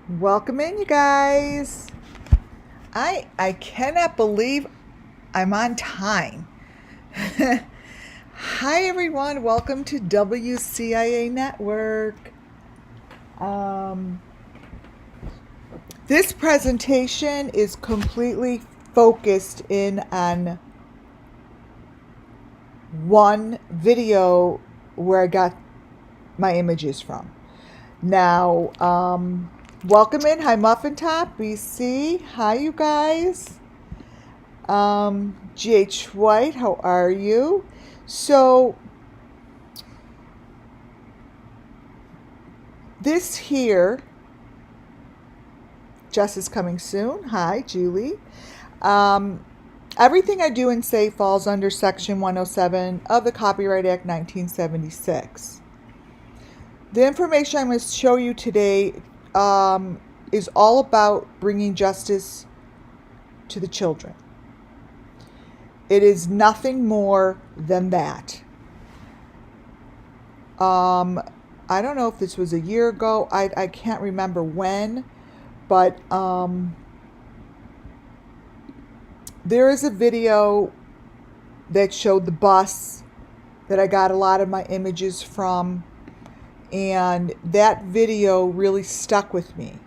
Welcome in, you guys. I cannot believe I'm on time. Hi, everyone. Welcome to WCIA Network. This presentation is completely focused in on one video where I got my images from. Now, welcome in. Hi, Muffin Top, BC. Hi, you guys. GH White, how are you? So, this here, Jess is coming soon. Hi, Julie. Everything I do and say falls under Section 107 of the Copyright Act 1976. The information I'm going to show you today is all about bringing justice to the children. It is nothing more than that. I don't know if this was a year ago. I can't remember when, but there is a video that showed the bus that I got a lot of my images from, and that video really stuck with me.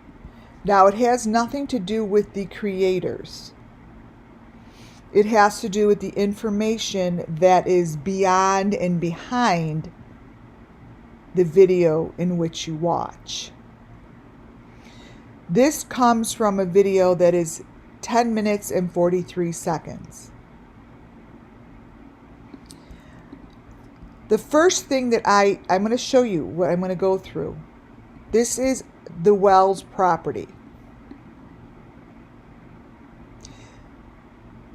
Now, it has nothing to do with the creators. It has to do with the information that is beyond and behind the video in which you watch. This comes from a video that is 10 minutes and 43 seconds. The first thing that I'm going to show you, what I'm going to go through. This is the Wells property.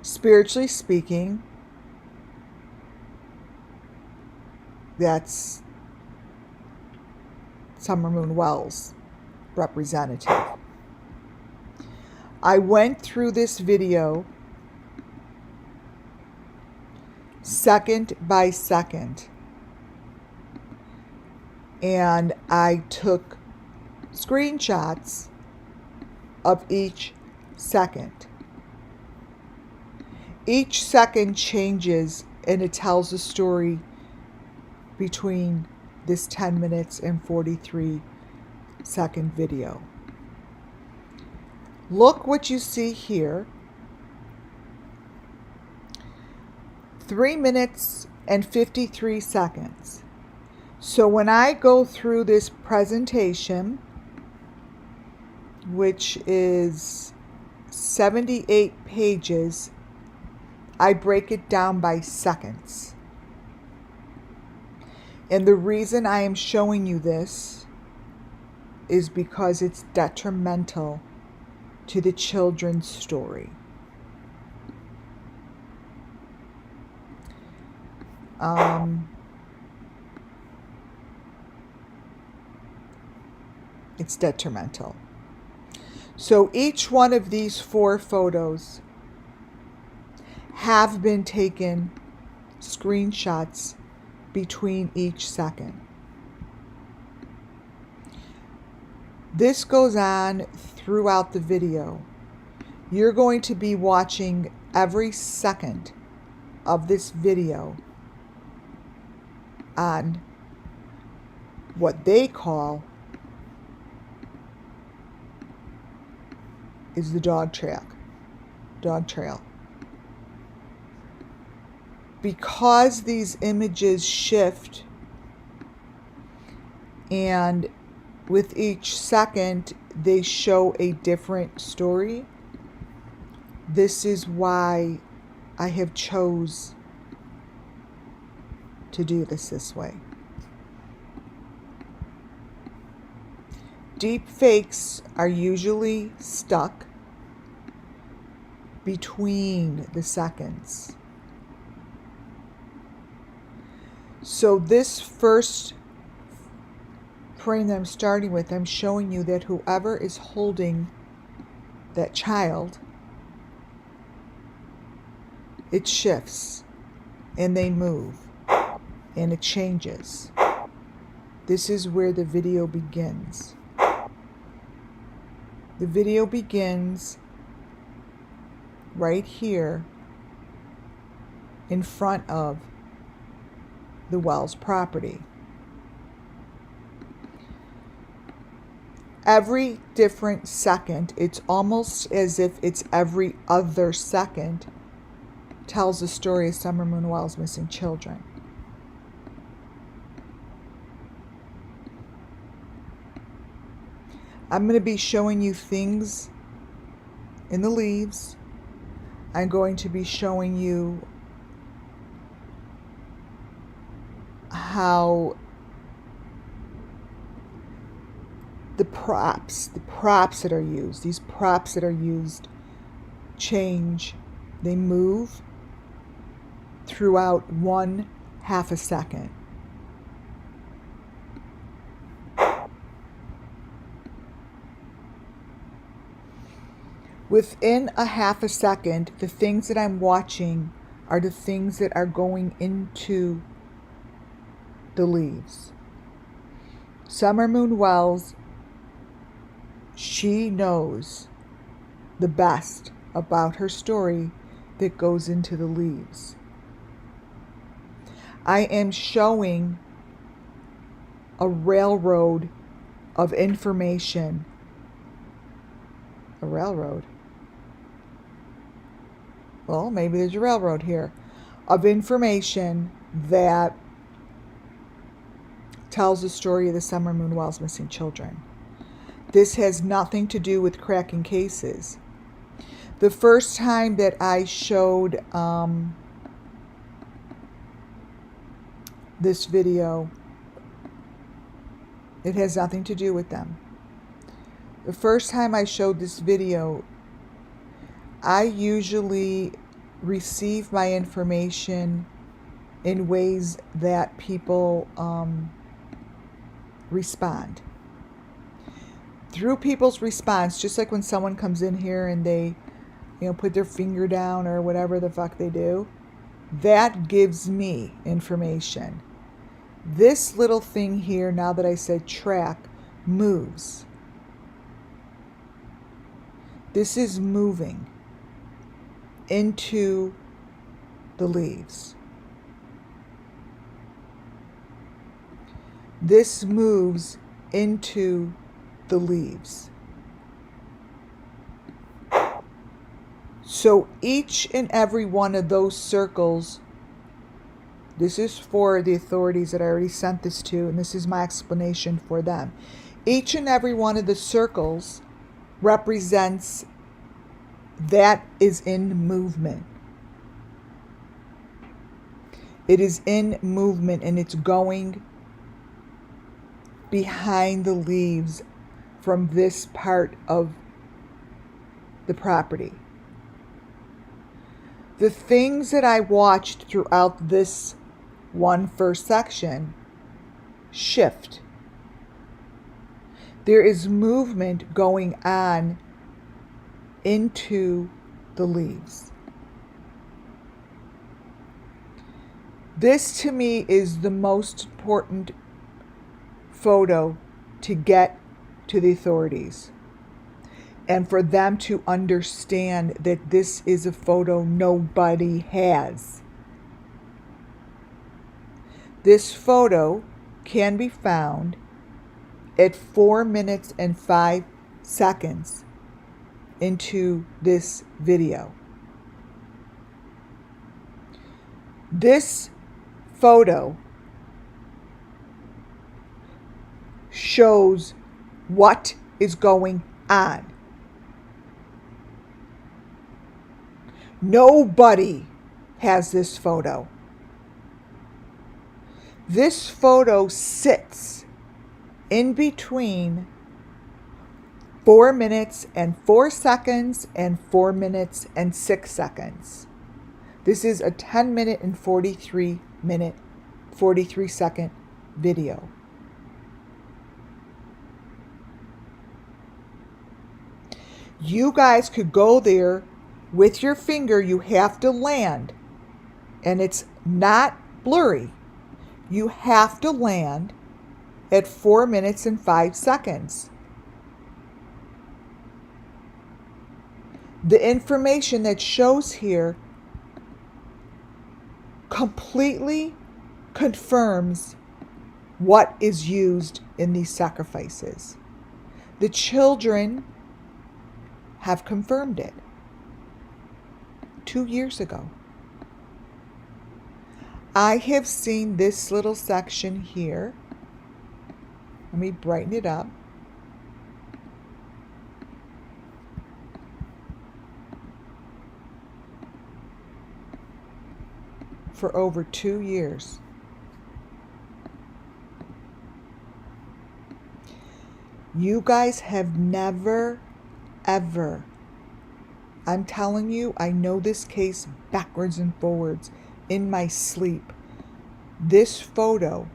Spiritually speaking, that's Summer Moon Wells representative. I went through this video second by second, and I took screenshots of each second. Each second changes, and it tells a story between this 10 minutes and 43 second video. Look what you see here. 3 minutes and 53 seconds. So when I go through this presentation, which is 78 pages, I break it down by seconds. And the reason I am showing you this is because it's detrimental to the children's story. It's detrimental. So each one of these 4 photos have been taken screenshots between each second. This goes on throughout the video. You're going to be watching every second of this video on what they call is the dog trail. Because these images shift, and with each second they show a different story, this is why I have chose to do this way. Deep fakes are usually stuck between the seconds. So this first frame that I'm starting with, I'm showing you that whoever is holding that child, it shifts and they move and it changes. This is where the video begins. The video begins right here in front of the Wells property. Every different second, it's almost as if it's every other second, tells the story of Summer Moon Wells' missing children. I'm going to be showing you things in the leaves. I'm going to be showing you how the props that are used, these props that are used change. They move throughout 1/2 a second. Within 1/2 a second, the things that I'm watching are the things that are going into the leaves. Summer Moon Wells, she knows the best about her story that goes into the leaves. I am showing a railroad of information. A railroad? Well, maybe there's a railroad here. Of information that tells the story of the Summer Moon Wells missing children. This has nothing to do with cracking cases. The first time that I showed this video, it has nothing to do with them. The first time I showed this video, I usually receive my information in ways that people respond. Through people's response, just like when someone comes in here and they, put their finger down or whatever the fuck they do, that gives me information. This little thing here, now that I said track, moves. This is moving into the leaves. This moves into the leaves. So each and every one of those circles, this is for the authorities that I already sent this to, and this is my explanation for them. Each and every one of the circles represents that is in movement. It is in movement, and it's going behind the leaves from this part of the property. The things that I watched throughout this first section shift. There is movement going on into the leaves. This to me is the most important photo to get to the authorities, and for them to understand that this is a photo nobody has. This photo can be found at 4 minutes and 5 seconds into this video. This photo shows what is going on. Nobody has this photo. This photo sits in between 4 minutes and 4 seconds and 4 minutes and 6 seconds. This is a 10-minute and 43-second video. You guys could go there with your finger. You have to land, and it's not blurry. You have to land at 4 minutes and 5 seconds. The information that shows here completely confirms what is used in these sacrifices. The children have confirmed it 2 years ago. I have seen this little section here. Let me brighten it up. For over 2 years. You guys have never, ever, I'm telling you, I know this case backwards and forwards in my sleep. This photo,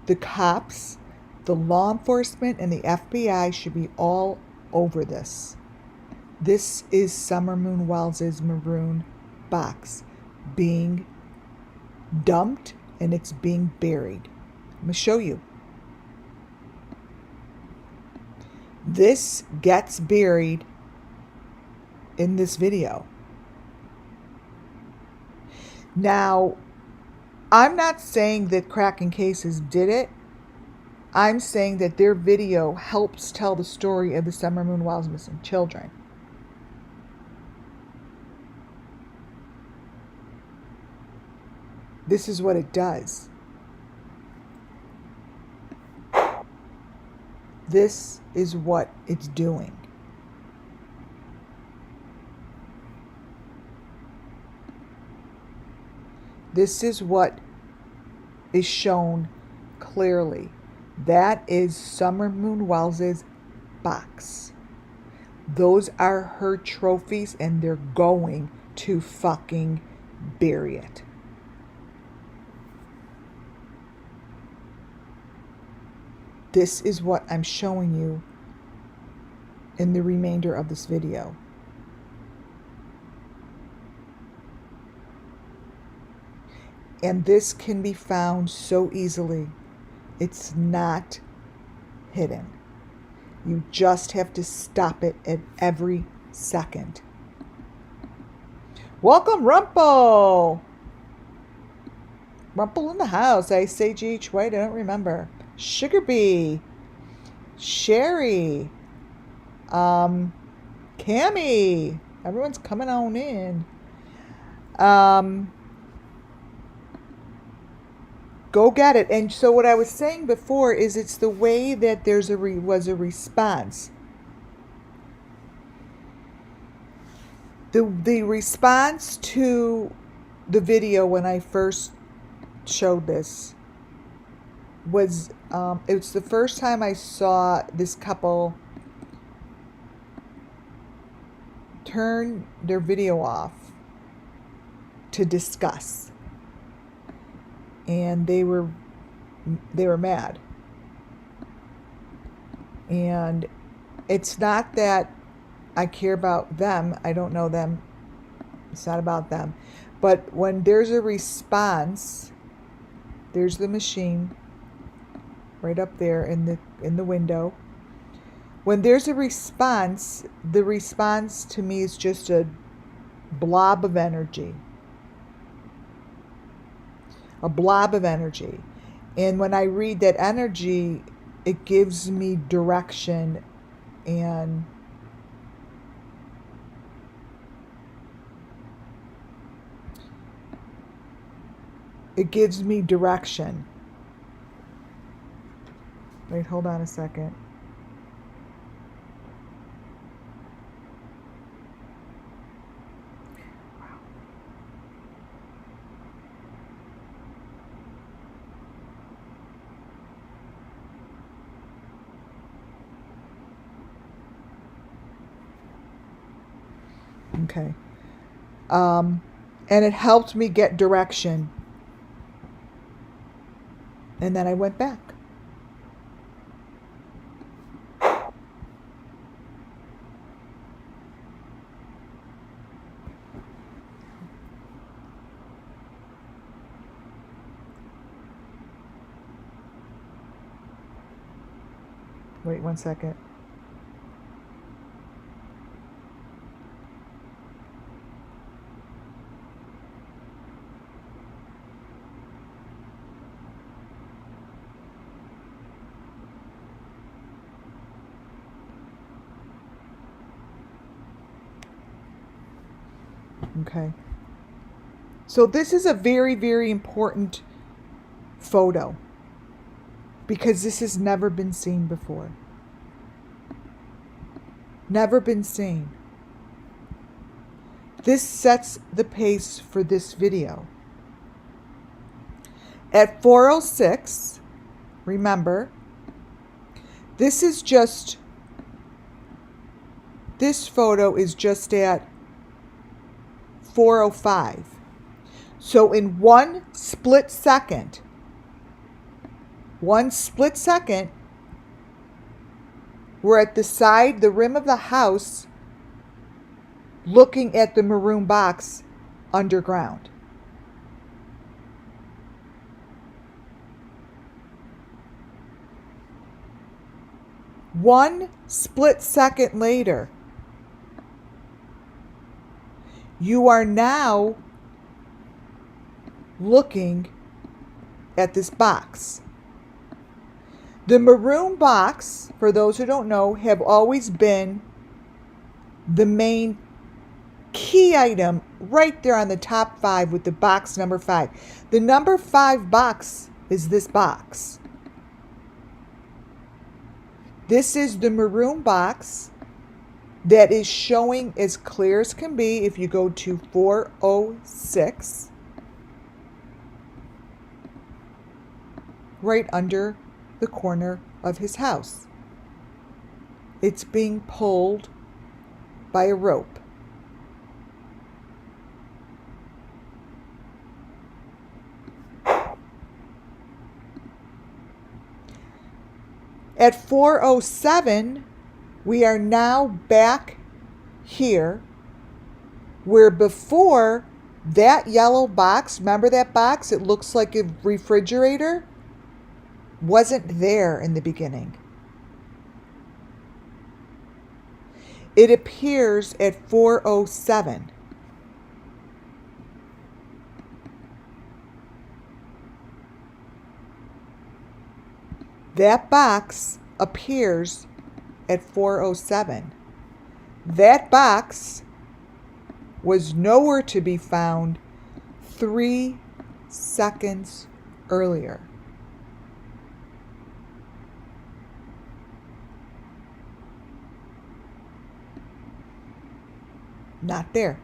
the cops, the law enforcement, and the FBI should be all over this. This is SUMMERWELLS' maroon box being dumped, and it's being buried. I'm going to show you. This gets buried in this video. Now, I'm not saying that Cracking Cases did it. I'm saying that their video helps tell the story of the SUMMERWELLS missing children. This is what it does. This is what it's doing. This is what is shown clearly. That is SUMMERWELLS' box. Those are her trophies, and they're going to fucking bury it. This is what I'm showing you in the remainder of this video. And this can be found so easily. It's not hidden. You just have to stop it at every second. Welcome, Rumple! Rumple in the house. I say G.H. White. I don't remember. Sugar Bee, Sherry, Cammy. Everyone's coming on in. Go get it. And so what I was saying before is it's the way that there's was a response. The response to the video when I first showed this was it's the first time I saw this couple turn their video off to discuss, and they were mad. And it's not that I care about them. I don't know them. It's not about them. But when there's a response, there's the machine right up there in the window. When there's a response, the response to me is just a blob of energy. A blob of energy. And when I read that energy, it gives me direction, and it gives me direction. Wait, hold on a second. Okay. And it helped me get direction. And then I went back. Wait 1 second. Okay. So this is a very, very important photo because this has never been seen before. Never been seen. This sets the pace for this video. At 4:06, remember, this photo is just at 4:05. So in one split second, we're at the rim of the house, looking at the maroon box underground. One split second later, you are now looking at this box. The maroon box, for those who don't know, have always been the main key item right there on the top 5 with the box number 5. The number 5 box is this box. This is the maroon box that is showing as clear as can be if you go to 4:06, right under the corner of his house. It's being pulled by a rope. At 4:07, we are now back here where before that yellow box, remember that box? It looks like a refrigerator. Wasn't there in the beginning. It appears at 4:07. That box appears at 4:07. That box was nowhere to be found 3 seconds earlier. Not there.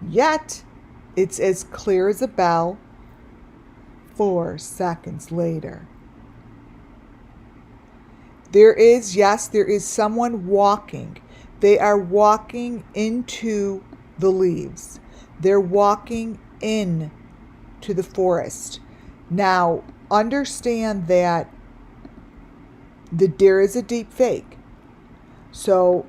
Yet, it's as clear as a bell 4 seconds later. There is someone walking. They are walking into the leaves. They're walking in to the forest. Now, understand that there is a deep fake. So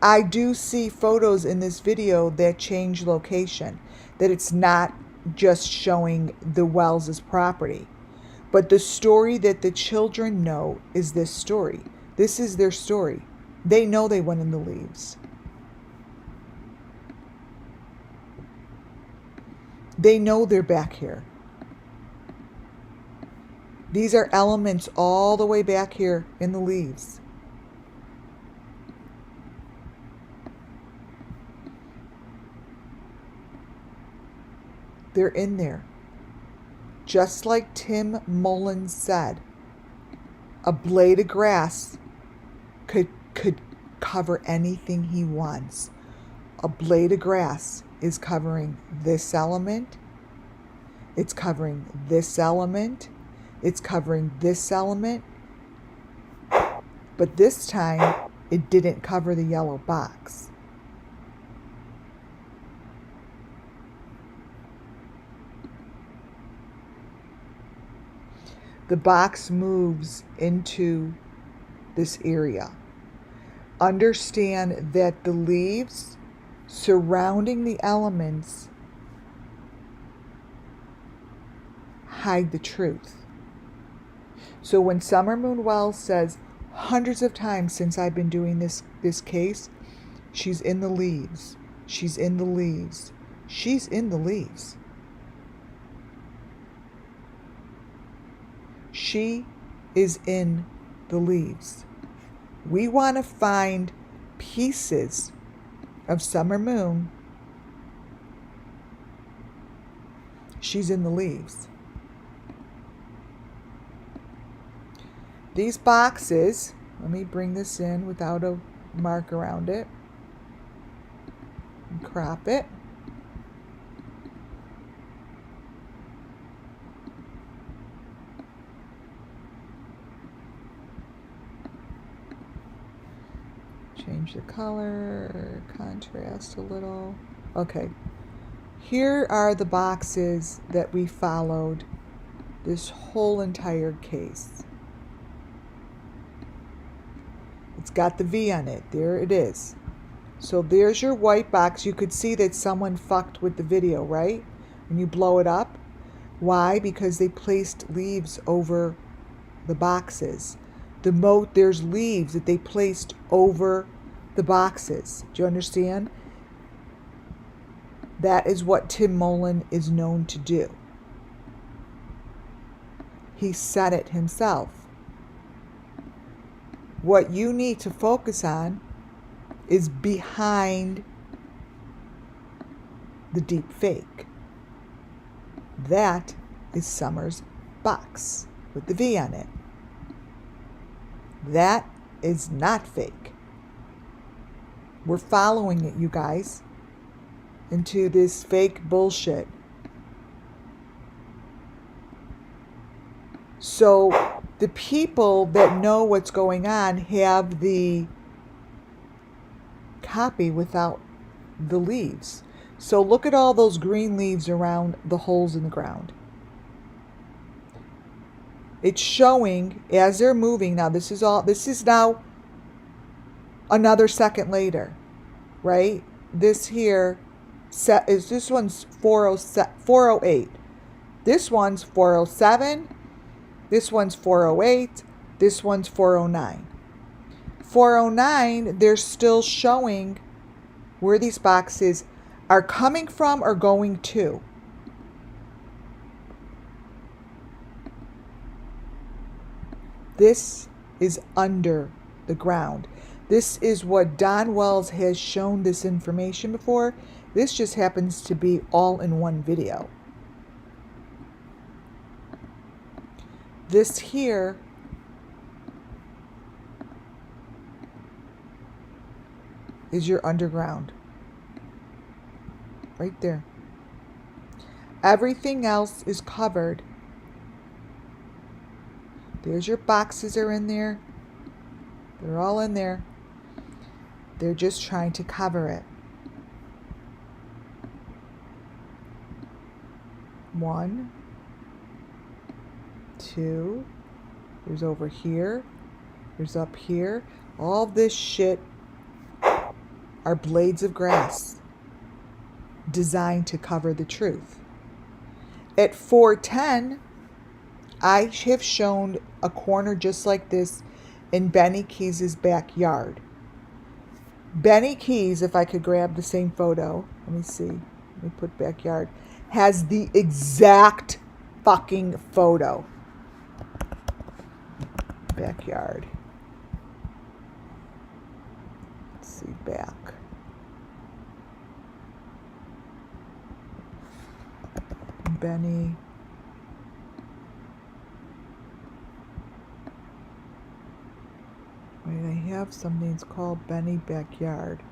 I do see photos in this video that change location, that it's not just showing the Wells' property. But the story that the children know is this story. This is their story. They know they went in the leaves. They know they're back here. These are elements all the way back here in the leaves. They're in there. Just like Tim Mullins said, a blade of grass could cover anything he wants. A blade of grass is covering this element. It's covering this element. It's covering this element. But this time, it didn't cover the yellow box. The box moves into this area. Understand that the leaves surrounding the elements hide the truth. So when Summer Moon Wells says, hundreds of times since I've been doing this case, she's in the leaves, she's in the leaves, she's in the leaves. She is in the leaves. We want to find pieces of summer moon, she's in the leaves. These boxes, let me bring this in without a mark around it and crop it. Change the color, contrast a little. Okay, here are the boxes that we followed this whole entire case. It's got the V on it. There it is. So there's your white box. You could see that someone fucked with the video, right? When you blow it up. Why? Because they placed leaves over the boxes. There's leaves that they placed over the boxes. Do you understand? That is what Tim Mullen is known to do. He said it himself. What you need to focus on is behind the deep fake. That is Summer's box with the V on it. That is not fake. We're following it, you guys, into this fake bullshit. So the people that know what's going on have the copy without the leaves. So look at all those green leaves around the holes in the ground. It's showing as they're moving. Now this is now another second later, right? This here this one's 408. This one's 407. This one's 408. This one's 409. 409, they're still showing where these boxes are coming from or going to. This is under the ground. This is what Don Wells has shown this information before. This just happens to be all in one video. This here is your underground. Right there. Everything else is covered. There's your boxes are in there. They're all in there. They're just trying to cover it. 1, 2, there's over here, there's up here. All this shit are blades of grass designed to cover the truth. At 410, I have shown a corner just like this in Benny Keys' backyard. Benny Keys, if I could grab the same photo, let me see, let me put backyard, has the exact fucking photo. Backyard. Let's see, back. Benny. Wait, I have something, it's called Benny Backyard.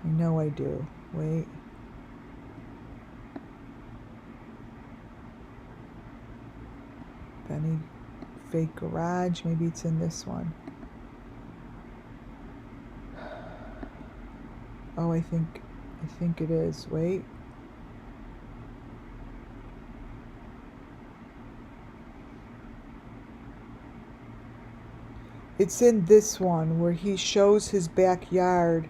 I know I do. Wait. Benny Fake Garage, maybe it's in this one. Oh, I think it is. Wait. It's in this one where he shows his backyard.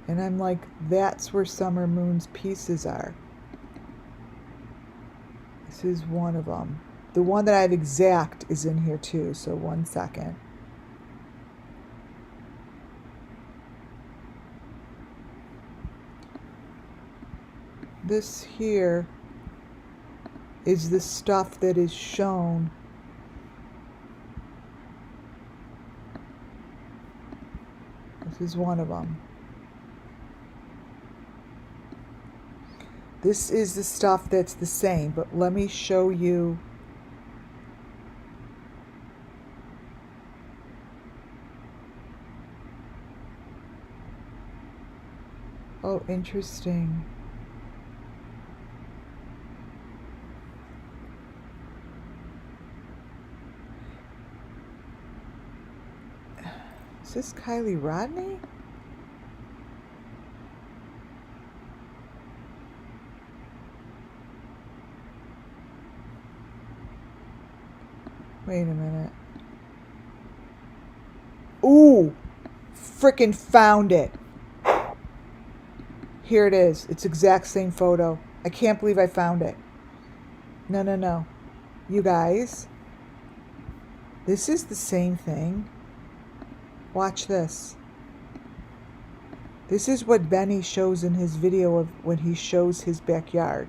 And I'm like, that's where Summer Moon's pieces are. This is one of them. The one that I have exact is in here too, so 1 second. This here is the stuff that is shown. This is one of them. This is the stuff that's the same, but let me show you. Oh, interesting. Is this Kylie Rodney? Wait a minute. Ooh! Frickin' found it. Here it is. It's exact same photo. I can't believe I found it. No, no, no. You guys. This is the same thing. Watch this. This is what Benny shows in his video of when he shows his backyard.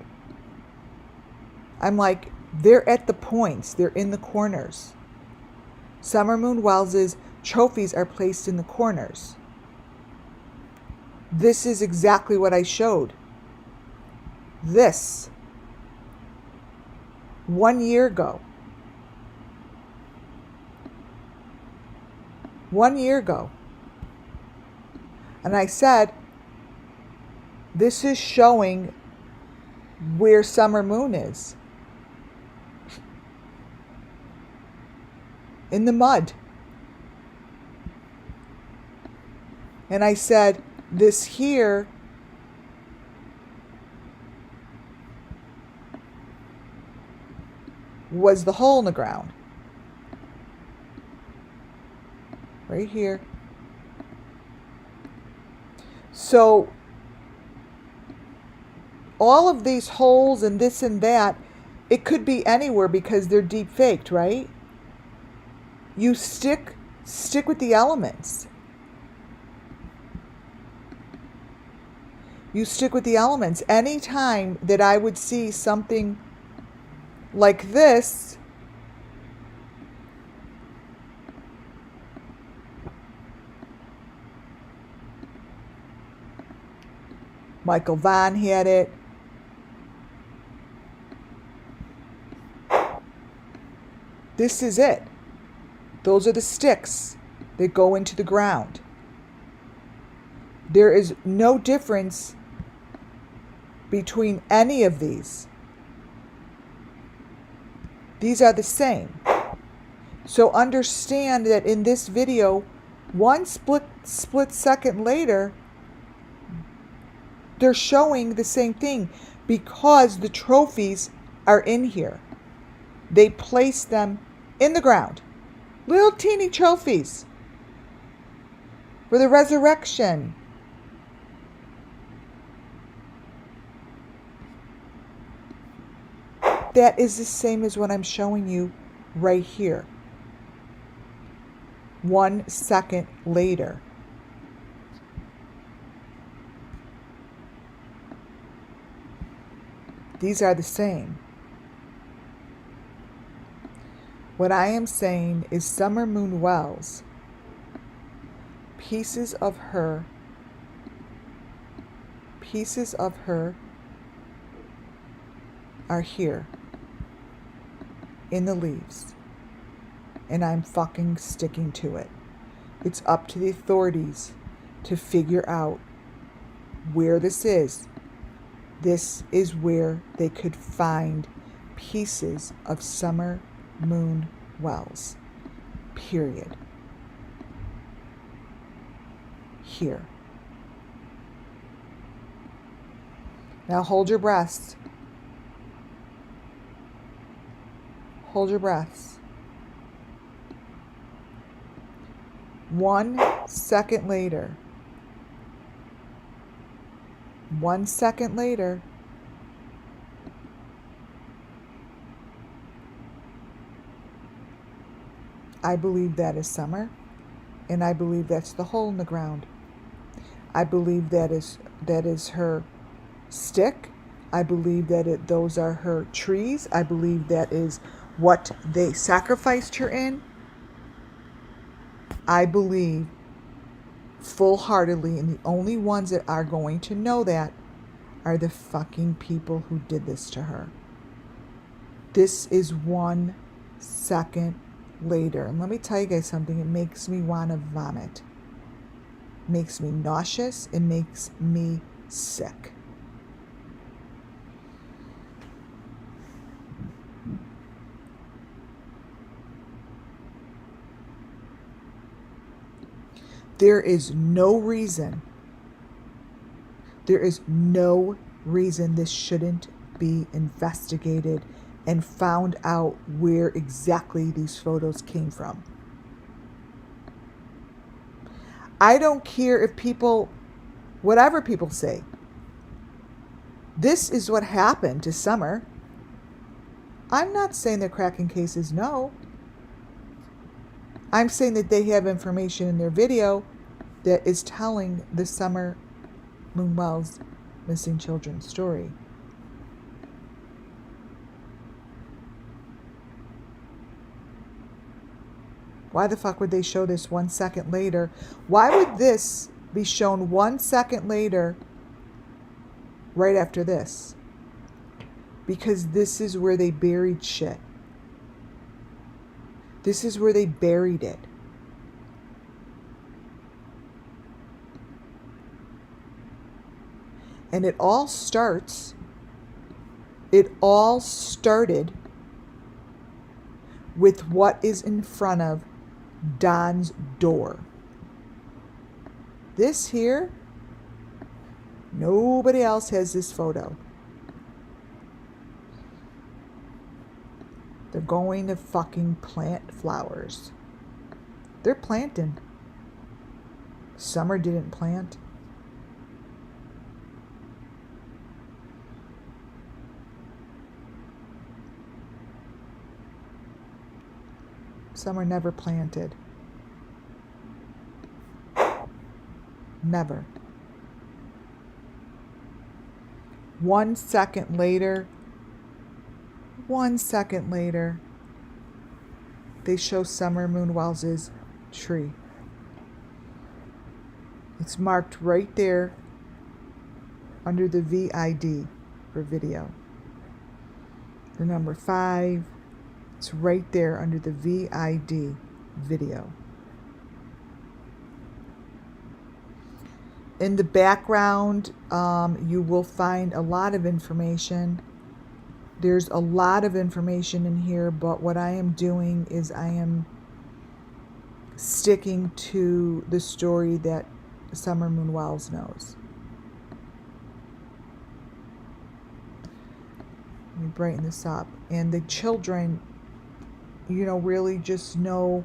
I'm like, they're at the points. They're in the corners. Summer Moon Wells' trophies are placed in the corners. This is exactly what I showed. This. 1 year ago. 1 year ago. And I said, this is showing where Summer Moon is. In the mud. And I said, this here was the hole in the ground. Right here. So all of these holes and this and that, it could be anywhere because they're deep faked, right? You stick with the elements. You stick with the elements. Anytime that I would see something like this, Michael Vaughn had it. This is it. Those are the sticks that go into the ground. There is no difference between any of these. These are the same. So understand that in this video, one split second later, they're showing the same thing because the trophies are in here. They place them in the ground. Little teeny trophies for the resurrection. That is the same as what I'm showing you right here. 1 second later. These are the same. What I am saying is Summer Moon Wells, pieces of her are here in the leaves, and I'm fucking sticking to it. It's up to the authorities to figure out where this is. This is where they could find pieces of Summer Moon Wells. Period. Here. Now hold your breaths. Hold your breaths. 1 second later. 1 second later. I believe that is Summer, and I believe that's the hole in the ground. I believe that is her stick. I believe that those are her trees. I believe that is what they sacrificed her in. I believe full-heartedly, and the only ones that are going to know that are the fucking people who did this to her. This is 1 second later. And let me tell you guys something. It makes me want to vomit. It makes me nauseous. It makes me sick. There is no reason this shouldn't be investigated and found out where exactly these photos came from. I don't care if people, whatever people say, this is what happened to Summer. I'm not saying they're cracking cases, no. I'm saying that they have information in their video that is telling the SUMMERWELLS missing children story. Why the fuck would they show this 1 second later? Why would this be shown 1 second later right after this? Because this is where they buried shit. This is where they buried it. And it all started with what is in front of Don's door. This here, nobody else has this photo. They're going to fucking plant flowers. They're planting. Summer didn't plant. Summer never planted. Never. 1 second later, they show SUMMERWELLS' tree. It's marked right there under the VID for video. The number 5. It's right there under the VID video. In the background, you will find a lot of information. There's a lot of information in here, but what I am doing is I am sticking to the story that SUMMERWELLS knows. Let me brighten this up. And the children, you know, really just know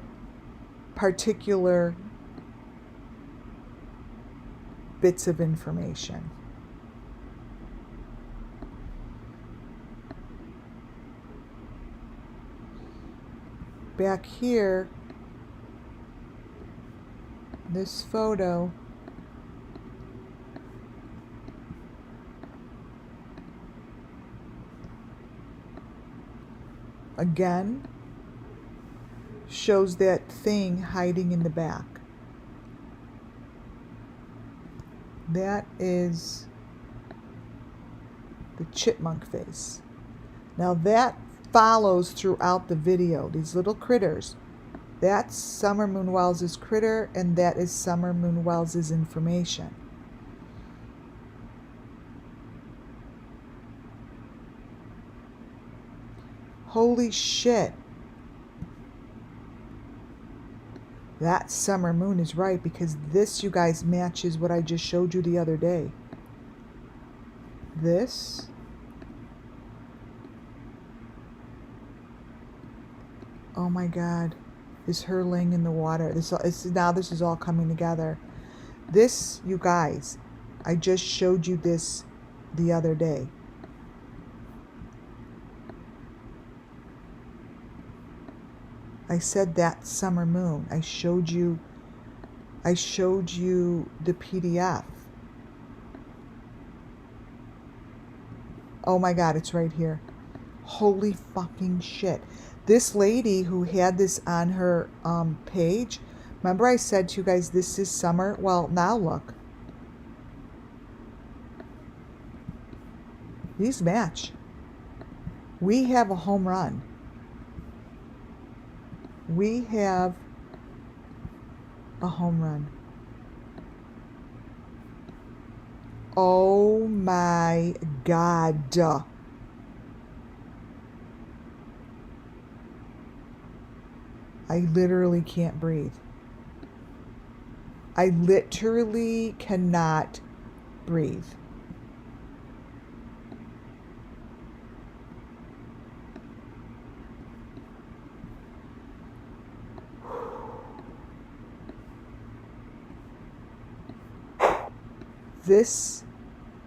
particular bits of information. Back here, this photo, again, shows that thing hiding in the back. That is the chipmunk face. Now that follows throughout the video. These little critters. That's SUMMERWELLS' critter, and that is SUMMERWELLS' information. Holy shit. That summer moon is right, because this, you guys, matches what I just showed you the other day. This. Oh my God. Is her laying in the water. Now this is all coming together. This, you guys, I just showed you this the other day. I said that summer moon. I showed you the PDF. Oh my God, it's right here. Holy fucking shit. This lady who had this on her page, remember I said to you guys, this is summer? Well, now look. These match. We have a home run. We have a home run. Oh my God. I literally can't breathe. I literally cannot breathe. This,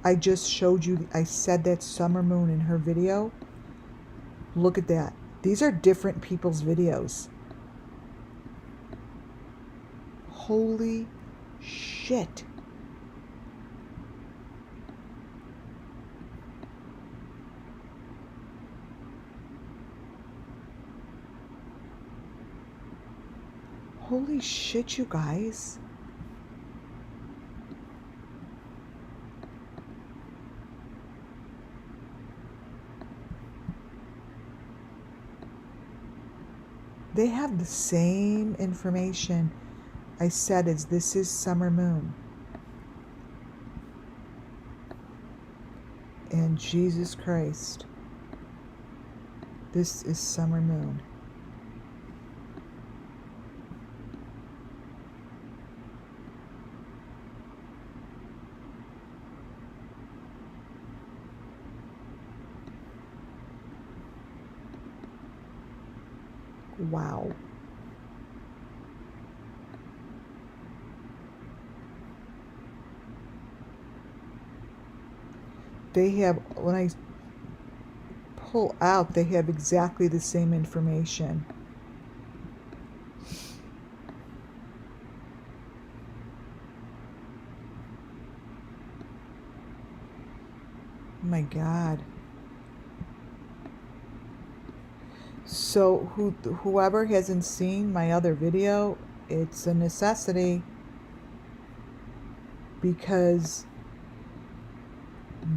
I just showed you, I said that summer moon in her video. Look at that. These are different people's videos. Holy shit. Holy shit, you guys. They have the same information I said is this is summer moon. And Jesus Christ, this is summer moon. Wow. They have, when I pull out, they have exactly the same information. Oh my God. So whoever hasn't seen my other video, it's a necessity, because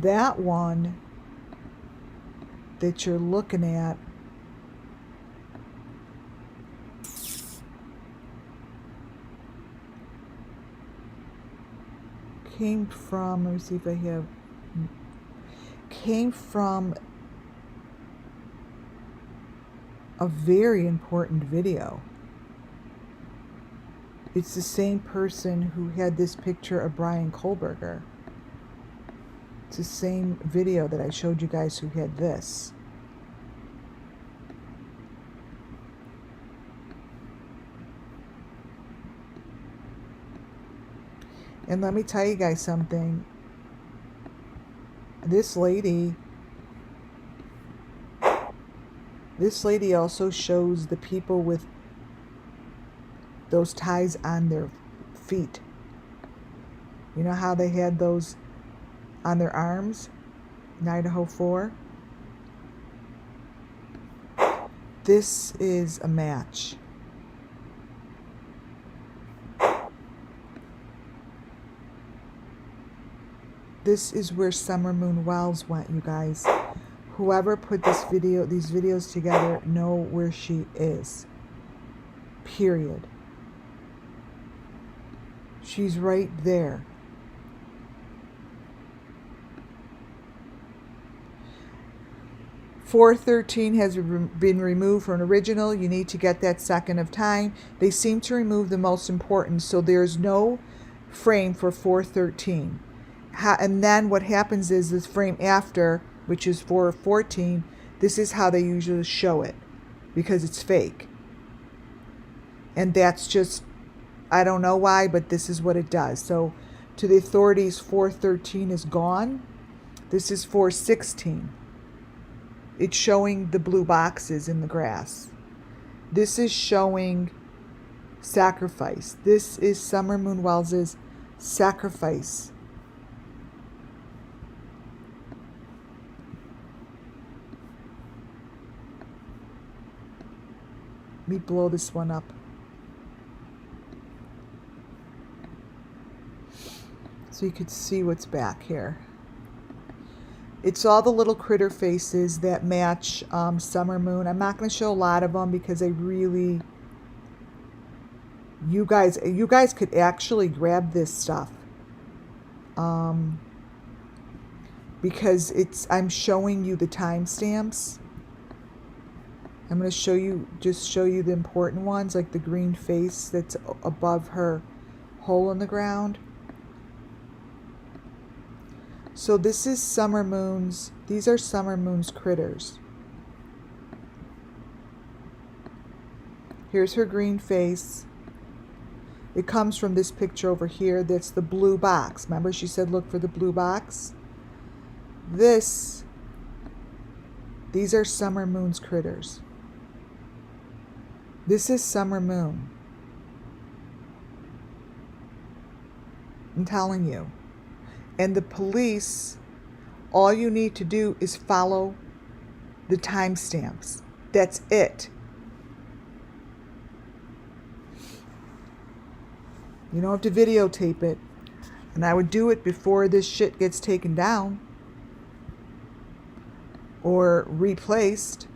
that one that you're looking at came from, let me see if I have, came from a very important video. It's the same person who had this picture of Brian Kohlberger. It's the same video that I showed you guys who had this. And let me tell you guys something. This lady also shows the people with those ties on their feet. You know how they had those on their arms in Idaho 4? This is a match. This is where Summer Moon Wells went, you guys. Whoever put these videos together know where she is. Period. She's right there. .413 has been removed from an original. You need to get that second of time. They seem to remove the most important, so there's no frame for .413. And then what happens is this frame after, which is .414, this is how they usually show it, because it's fake. And that's just, I don't know why, but this is what it does. So to the authorities, .413 is gone. This is .416. It's showing the blue boxes in the grass. This is showing sacrifice. This is Summer Moon Wells's sacrifice. Let me blow this one up so you could see what's back here. It's all the little critter faces that match Summer Moon. I'm not going to show a lot of them because I really, you guys could actually grab this stuff. Because I'm showing you the timestamps. I'm going to just show you the important ones, like the green face that's above her hole in the ground. So this is Summer Moon's, these are Summer Moon's critters. Here's her green face. It comes from this picture over here. That's the blue box. Remember she said look for the blue box? These are Summer Moon's critters. This is Summer Moon. I'm telling you. And the police, all you need to do is follow the timestamps. That's it. You don't have to videotape it. And I would do it before this shit gets taken down or replaced.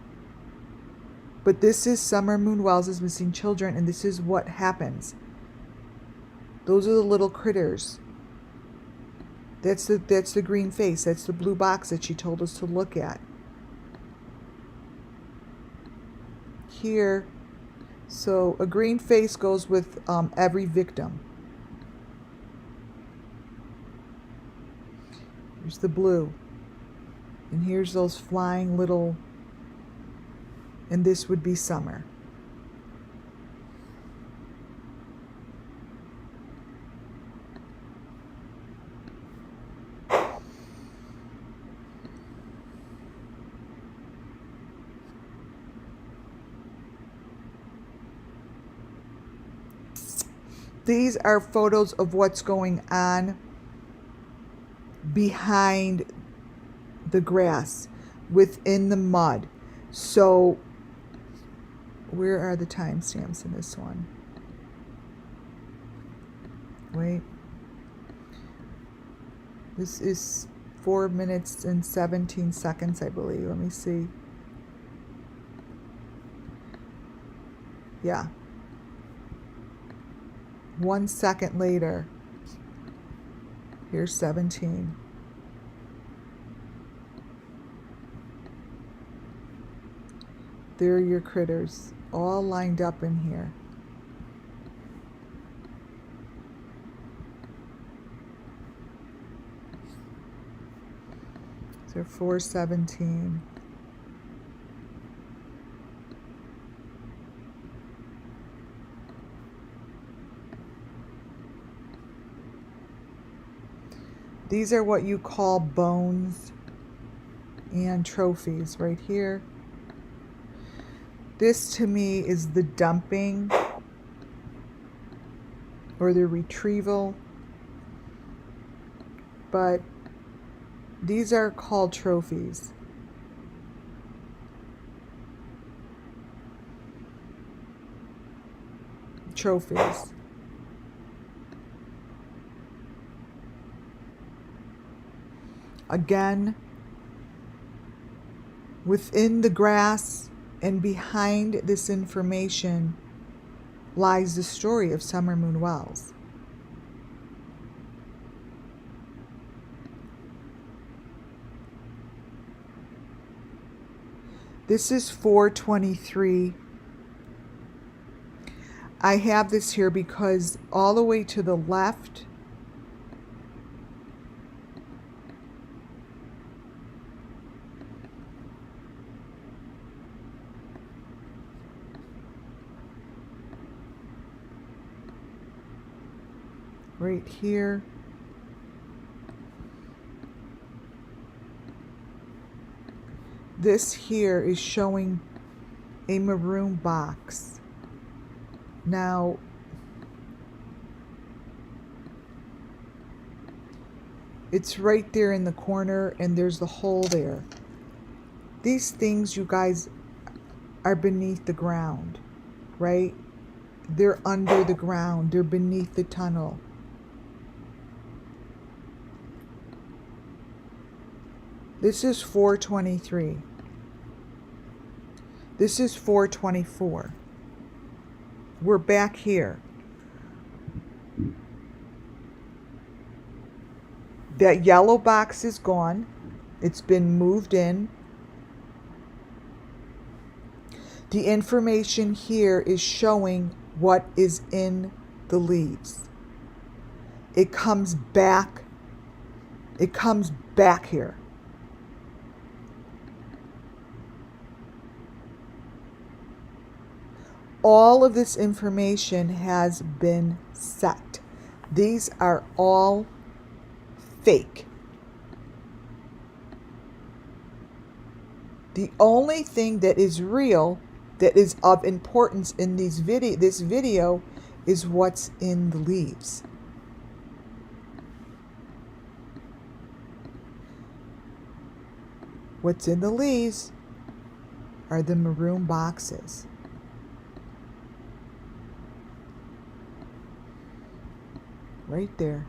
But this is Summer Moon Wells' missing children, and this is what happens. Those are the little critters. That's the green face. That's the blue box that she told us to look at. Here, so a green face goes with every victim. Here's the blue. And here's those flying little, and this would be Summer. These are photos of what's going on behind the grass, within the mud. So, where are the timestamps in this one? Wait. This is 4 minutes and 17 seconds, I believe. Let me see. Yeah. 1 second later, here's 17. There are your critters, all lined up in here. So 417. These are what you call bones and trophies right here. This to me is the dumping or the retrieval, but these are called trophies. Trophies. Again, within the grass and behind this information lies the story of Summer Moon Wells. This is 423. I have this here because all the way to the left right here. This here is showing a maroon box. Now, it's right there in the corner and there's the hole there. These things, you guys, are beneath the ground, right? They're under the ground. They're beneath the tunnel. This is 423. This is 424. We're back here. That yellow box is gone. It's been moved in. The information here is showing what is in the leaves. It comes back. It comes back here. All of this information has been set. These are all fake. The only thing that is real, that is of importance in this video, is what's in the leaves. What's in the leaves are the maroon boxes. Right there.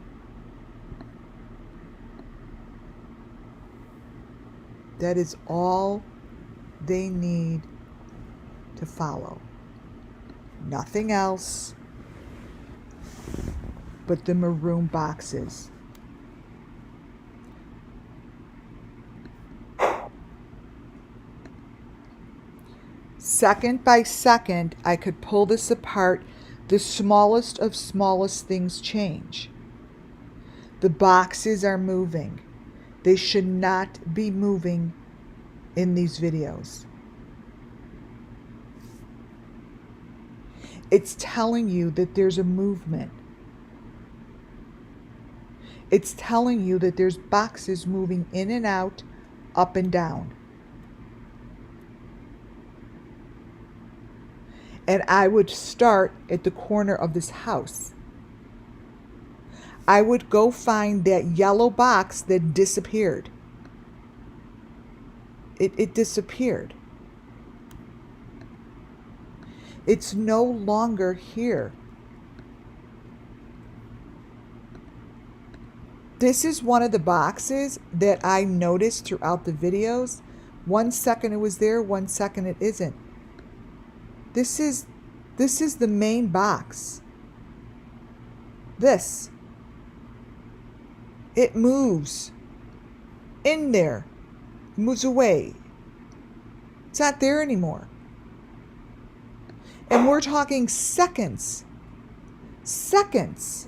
That is all they need to follow. Nothing else but the maroon boxes. Second by second, I could pull this apart. The smallest of smallest things change. The boxes are moving. They should not be moving in these videos. It's telling you that there's a movement. It's telling you that there's boxes moving in and out, up and down. And I would start at the corner of this house. I would go find that yellow box that disappeared. It disappeared. It's no longer here. This is one of the boxes that I noticed throughout the videos. 1 second it was there, 1 second it isn't. This is the main box. This. It moves in there, moves away. It's not there anymore. And we're talking seconds. Seconds.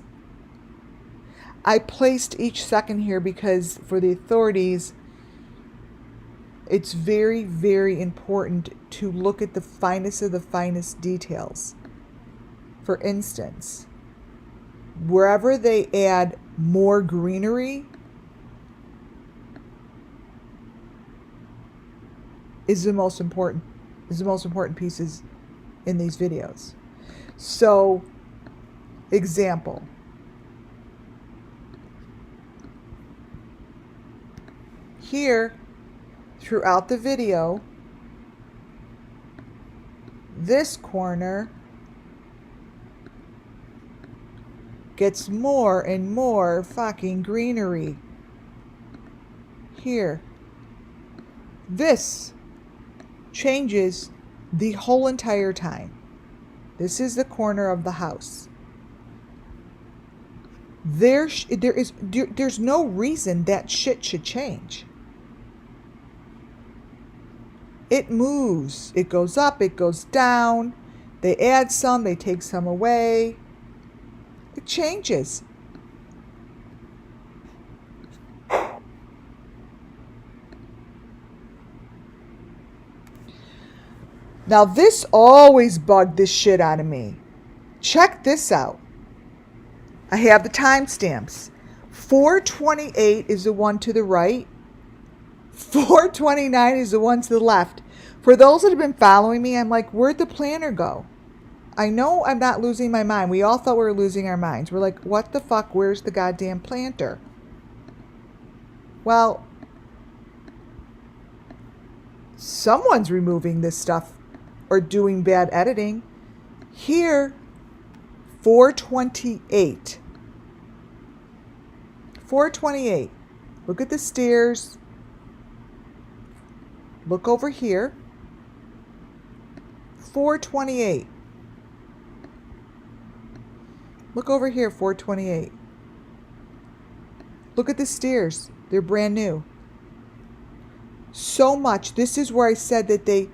I placed each second here because for the authorities, it's very, very important to look at the finest of the finest details. For instance, wherever they add more greenery is the most important pieces in these videos. So, example. Here, throughout the video, this corner gets more and more fucking greenery. Here. This changes the whole entire time. This is the corner of the house. There's no reason that shit should change. It moves. It goes up, it goes down. They add some, they take some away. It changes. Now this always bugged this shit out of me. Check this out. I have the timestamps. 428 is the one to the right. 429 is the one to the left. For those that have been following me, I'm like, where'd the planner go? I know I'm not losing my mind. We all thought we were losing our minds. We're like, what the fuck? Where's the goddamn planter? Well, someone's removing this stuff or doing bad editing. Here, 428. 428. Look at the stairs. Look over here. 428. Look over here, 428. Look at the steers. They're brand new. So much. This is where I said that they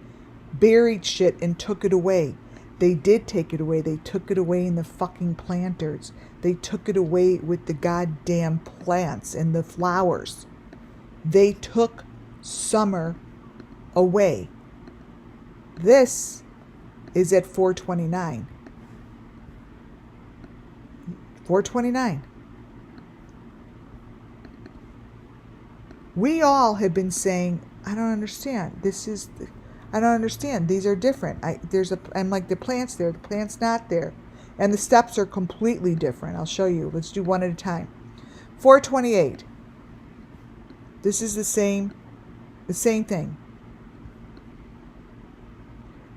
buried shit and took it away. They did take it away. They took it away in the fucking planters. They took it away with the goddamn plants and the flowers. They took summer away. This is at 429. 429. We all have been saying, I don't understand. I don't understand. These are different. I'm like, the plant's there, the plant's not there. And the steps are completely different. I'll show you. Let's do one at a time. 428. This is the same thing.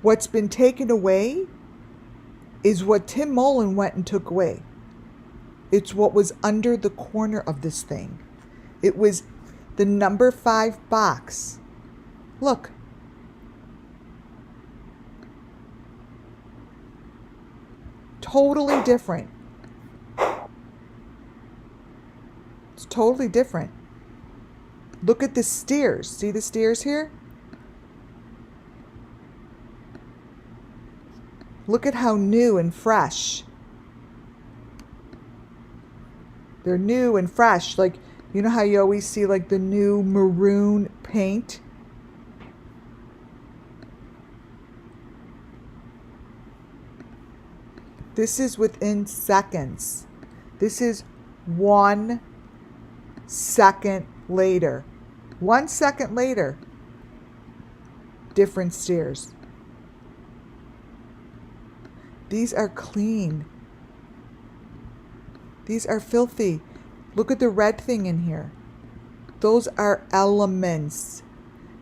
What's been taken away is what Tim Mullen went and took away. It's what was under the corner of this thing. It was the number 5 box. Look. Totally different. It's totally different. Look at the steers. See the steers here? Look at how new and fresh. They're new and fresh. Like, you know how you always see like the new maroon paint? This is within seconds. This is 1 second later. 1 second later. Different steers. These are clean. These are filthy. Look at the red thing in here. Those are elements.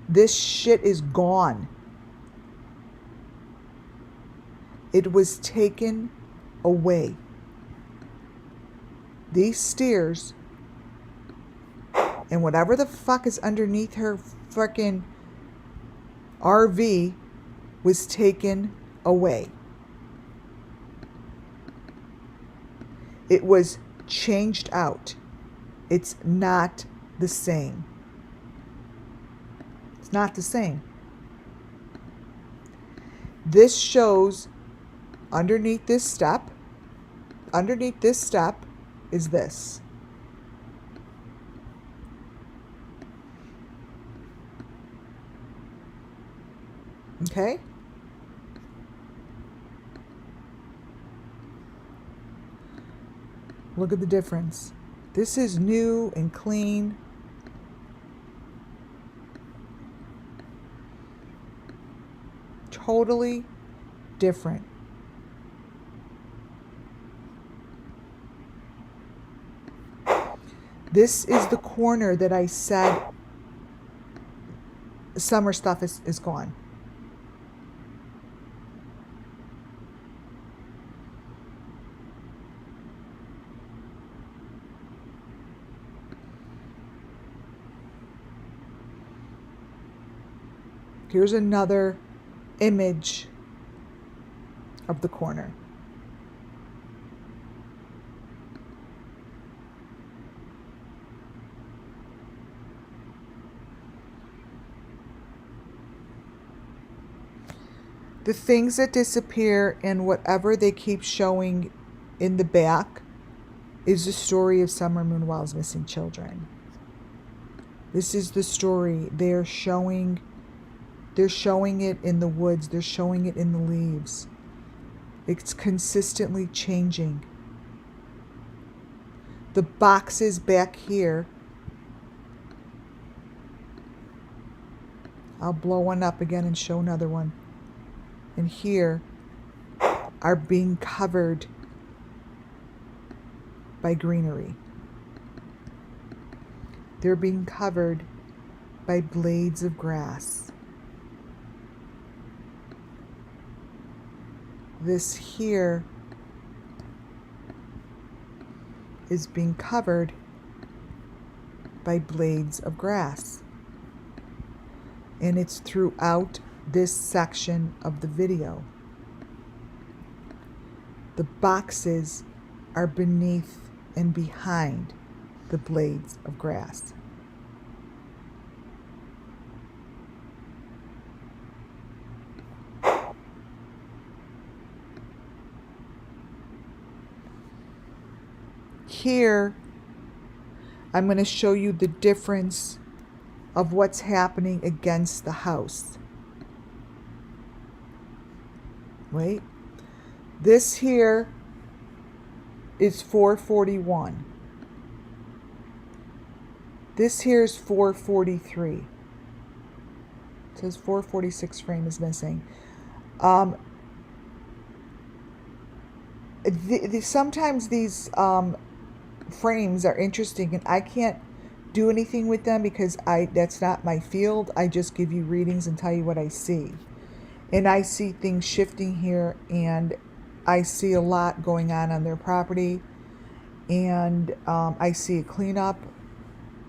This shit is gone. It was taken away. These steers and whatever the fuck is underneath her fucking RV was taken away. It was changed out. It's not the same. It's not the same. This shows underneath this step is this. Okay? Look at the difference. This is new and clean. Totally different. This is the corner that I said summer stuff is gone. Here's another image of the corner. The things that disappear and whatever they keep showing in the back is the story of SUMMERWELLS missing children. This is the story. They're showing it in the woods. They're showing it in the leaves. It's consistently changing. The boxes back here, I'll blow one up again and show another one. And here are being covered by greenery. They're being covered by blades of grass. This here is being covered by blades of grass. and it's throughout this section of the video. The boxes are beneath and behind the blades of grass. Here, I'm going to show you the difference of what's happening against the house. Wait. This here is 441. This here is 443. It says 446 frame is missing. Sometimes these frames are interesting, and I can't do anything with them because that's not my field. I just give you readings and tell you what I see. And I see things shifting here, and I see a lot going on their property, and I see a cleanup.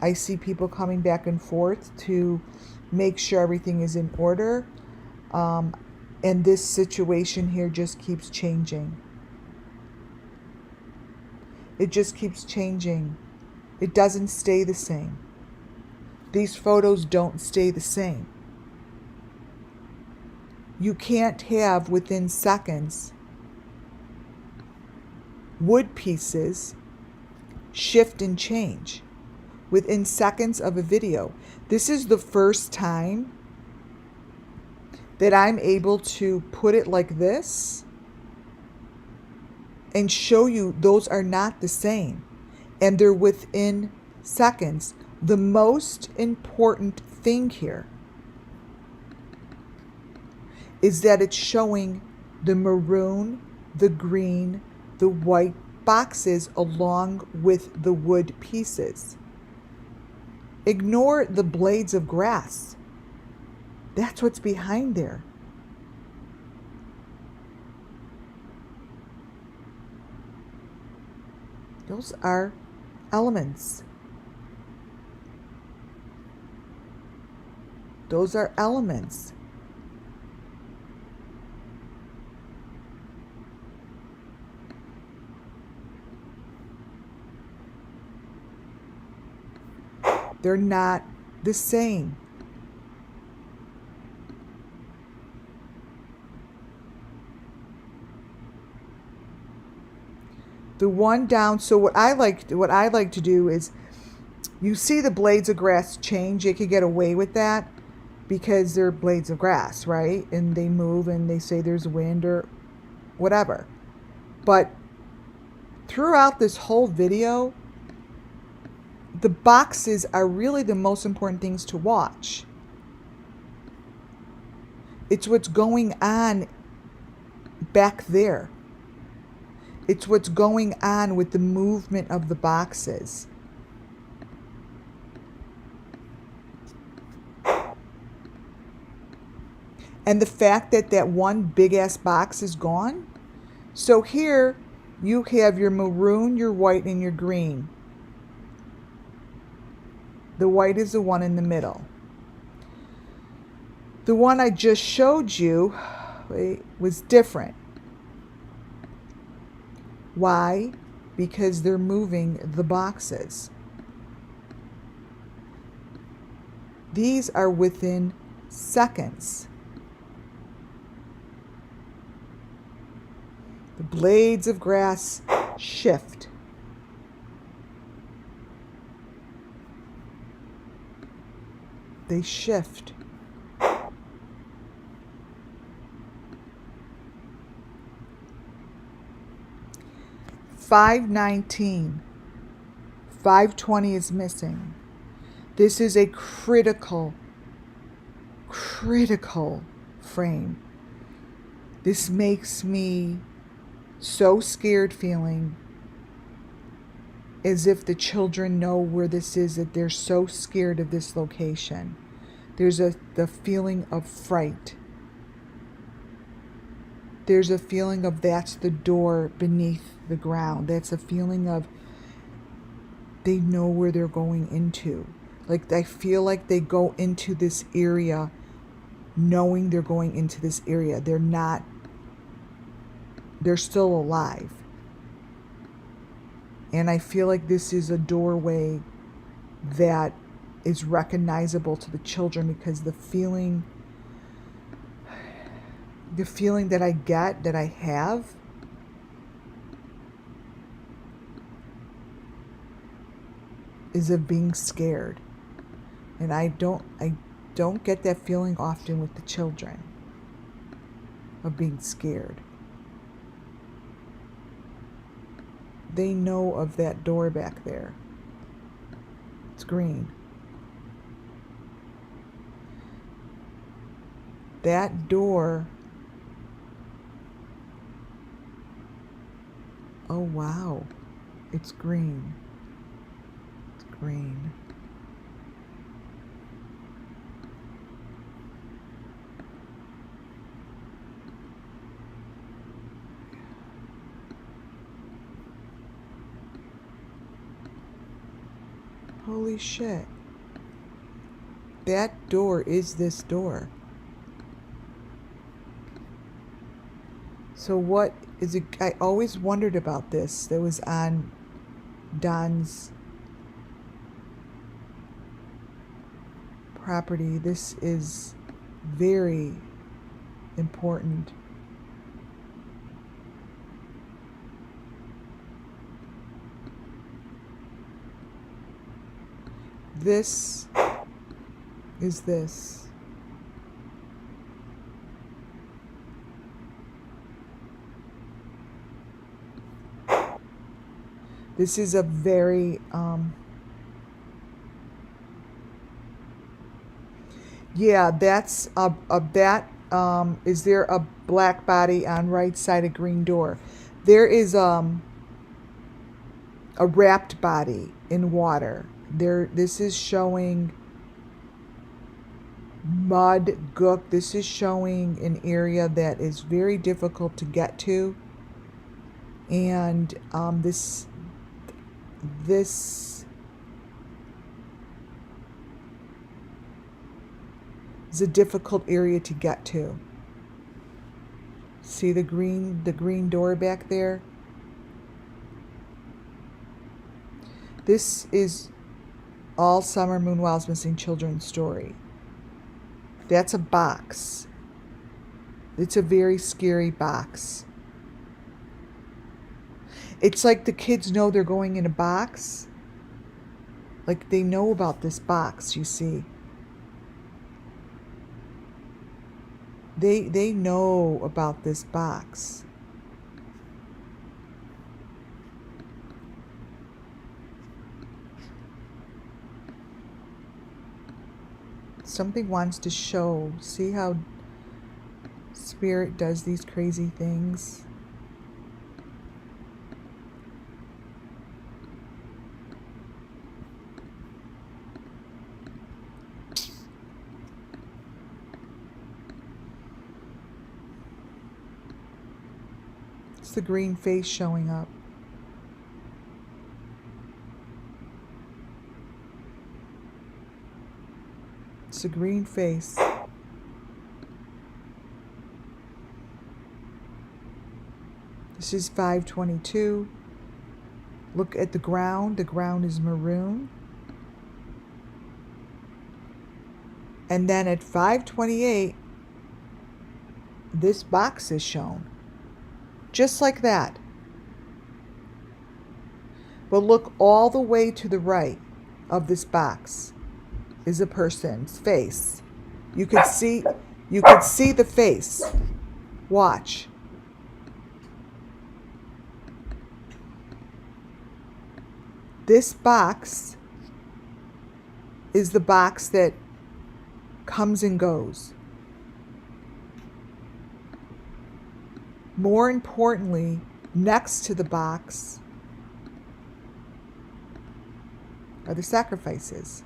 I see people coming back and forth to make sure everything is in order. And this situation here just keeps changing. It just keeps changing. It doesn't stay the same. These photos don't stay the same. You can't have within seconds wood pieces shift and change within seconds of a video. This is the first time that I'm able to put it like this and show you those are not the same, and they're within seconds. The most important thing here is that it's showing the maroon, the green, the white boxes along with the wood pieces. Ignore the blades of grass. That's what's behind there. Those are elements. Those are elements. They're not the same. The one down, so what I like to do is, you see the blades of grass change. You could get away with that because they're blades of grass, right? And they move and they say there's wind or whatever. But throughout this whole video, the boxes are really the most important things to watch. It's what's going on back there. It's what's going on with the movement of the boxes. And the fact that that one big ass box is gone. So here you have your maroon, your white, and your green. The white is the one in the middle. The one I just showed you was different. Why? Because they're moving the boxes. These are within seconds. The blades of grass shift. They shift. $519. $520 is missing. This is a critical frame. This makes me so scared, feeling as if the children know where this is, that they're so scared of this location. There's the feeling of fright. There's a feeling of that's the door beneath the ground. That's a feeling of they know where they're going into. Like I feel like they go into this area knowing they're going into this area. They're still alive. And I feel like this is a doorway that is recognizable to the children, because the feeling that I get, that I have, is of being scared. And I don't get that feeling often with the children, of being scared. They know of that door back there. It's green. That door. Oh wow, it's green. It's green. Holy shit. That door is this door. So what is it? I always wondered about this. That was on Don's property. This is very important. This is this. This is a very, yeah, that's is there a black body on right side of green door? There is, a wrapped body in water. This is showing mud, gook. This is showing an area that is very difficult to get to. And, this is a difficult area to get to. See the green door back there? This is all SUMMERWELLS Missing Children story. That's a box. It's a very scary box. It's like the kids know they're going in a box. Like they know about this box, you see. They know about this box. Something wants to show. See how Spirit does these crazy things? It's the green face showing up. It's a green face. This is 522. Look at the ground. The ground is maroon. And then at 528, this box is shown. Just like that. But look all the way to the right of this box is a person's face. You could see the face. Watch. This box is the box that comes and goes. More importantly, next to the box are the sacrifices.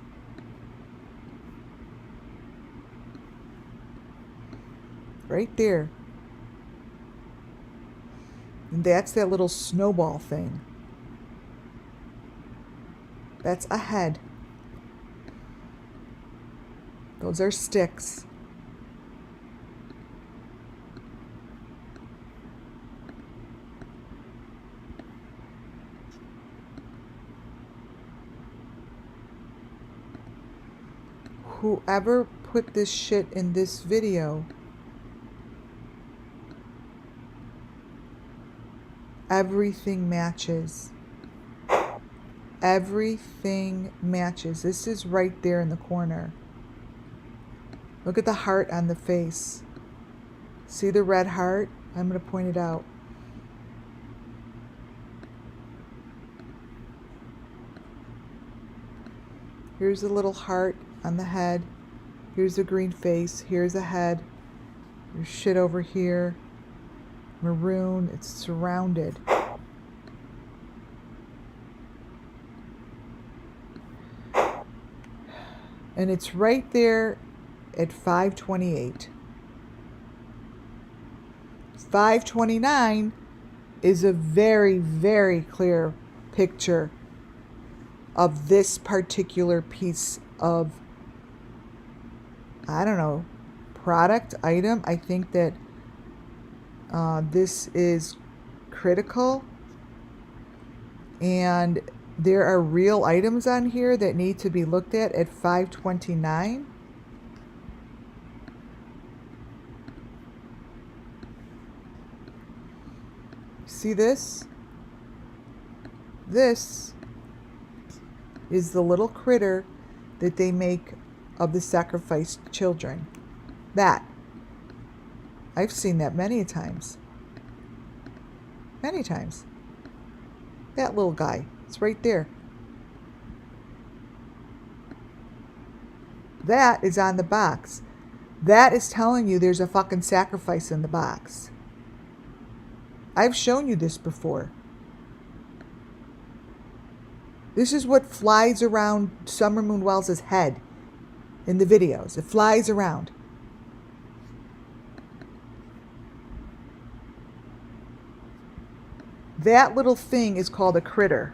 Right there. And that's that little snowball thing. That's a head. Those are sticks. whoever put this shit in this video, everything matches. Everything matches. This is right there in the corner. Look at the heart on the face. See the red heart? I'm going to point it out. Here's a little heart on the head. Here's the green face. Here's a head. There's shit over here. Maroon. It's surrounded. And it's right there at 528. 529 is a very, very clear picture of this particular piece of, I don't know, product, item. I think that this is critical, and there are real items on here that need to be looked at 529. See this? This is the little critter that they make of the sacrificed children. That. I've seen that many times. Many times. That little guy. It's right there. That is on the box. That is telling you there's a fucking sacrifice in the box. I've shown you this before. This is what flies around SUMMERWELLS' head in the videos. It flies around. That little thing is called a critter.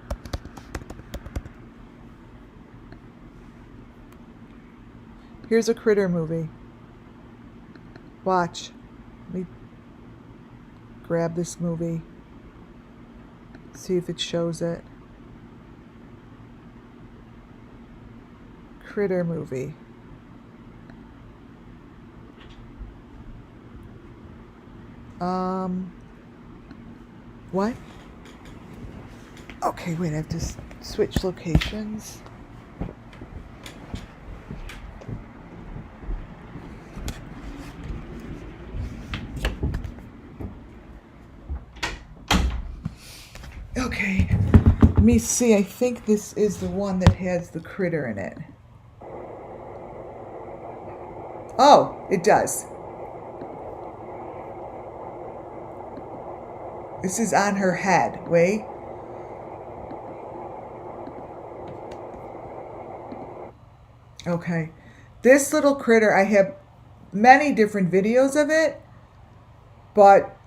Here's a critter movie. Watch. Let me grab this movie. See if it shows it. Critter movie. What? Okay, wait, I have to switch locations. Okay, let me see. I think this is the one that has the critter in it. Oh, it does. This is on her head. Wait. Okay. This little critter, I have many different videos of it, but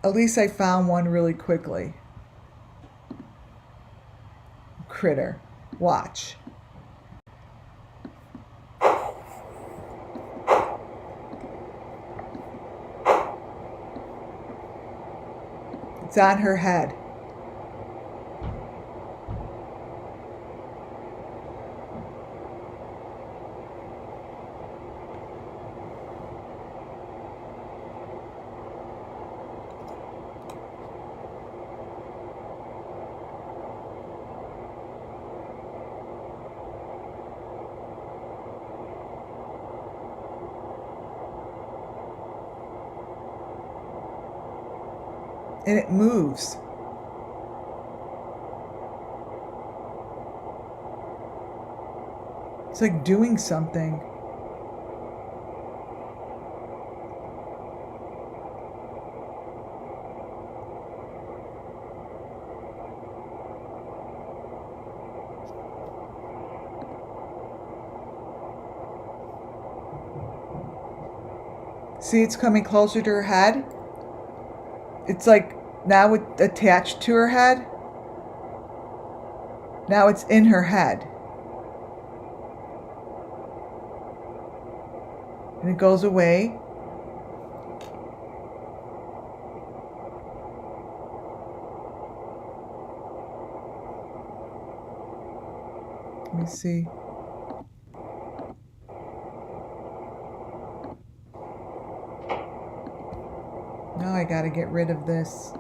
at least I found one really quickly. Critter. Watch. It's on her head. And it moves. It's like doing something. See, it's coming closer to her head. It's like now it's attached to her head. Now it's in her head. And it goes away. Let me see. I got to get rid of this.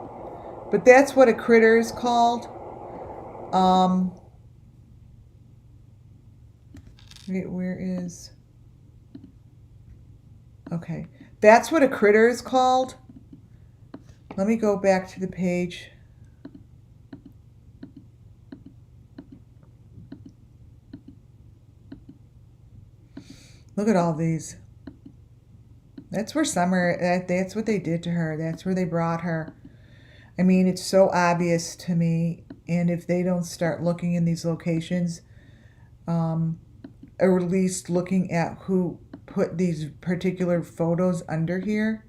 But that's what a critter is called. Wait, where is... Okay. That's what a critter is called. Let me go back to the page. Look at all these. That's where Summer, that's what they did to her. That's where they brought her. I mean, it's so obvious to me. And if they don't start looking in these locations, or at least looking at who put these particular photos under here,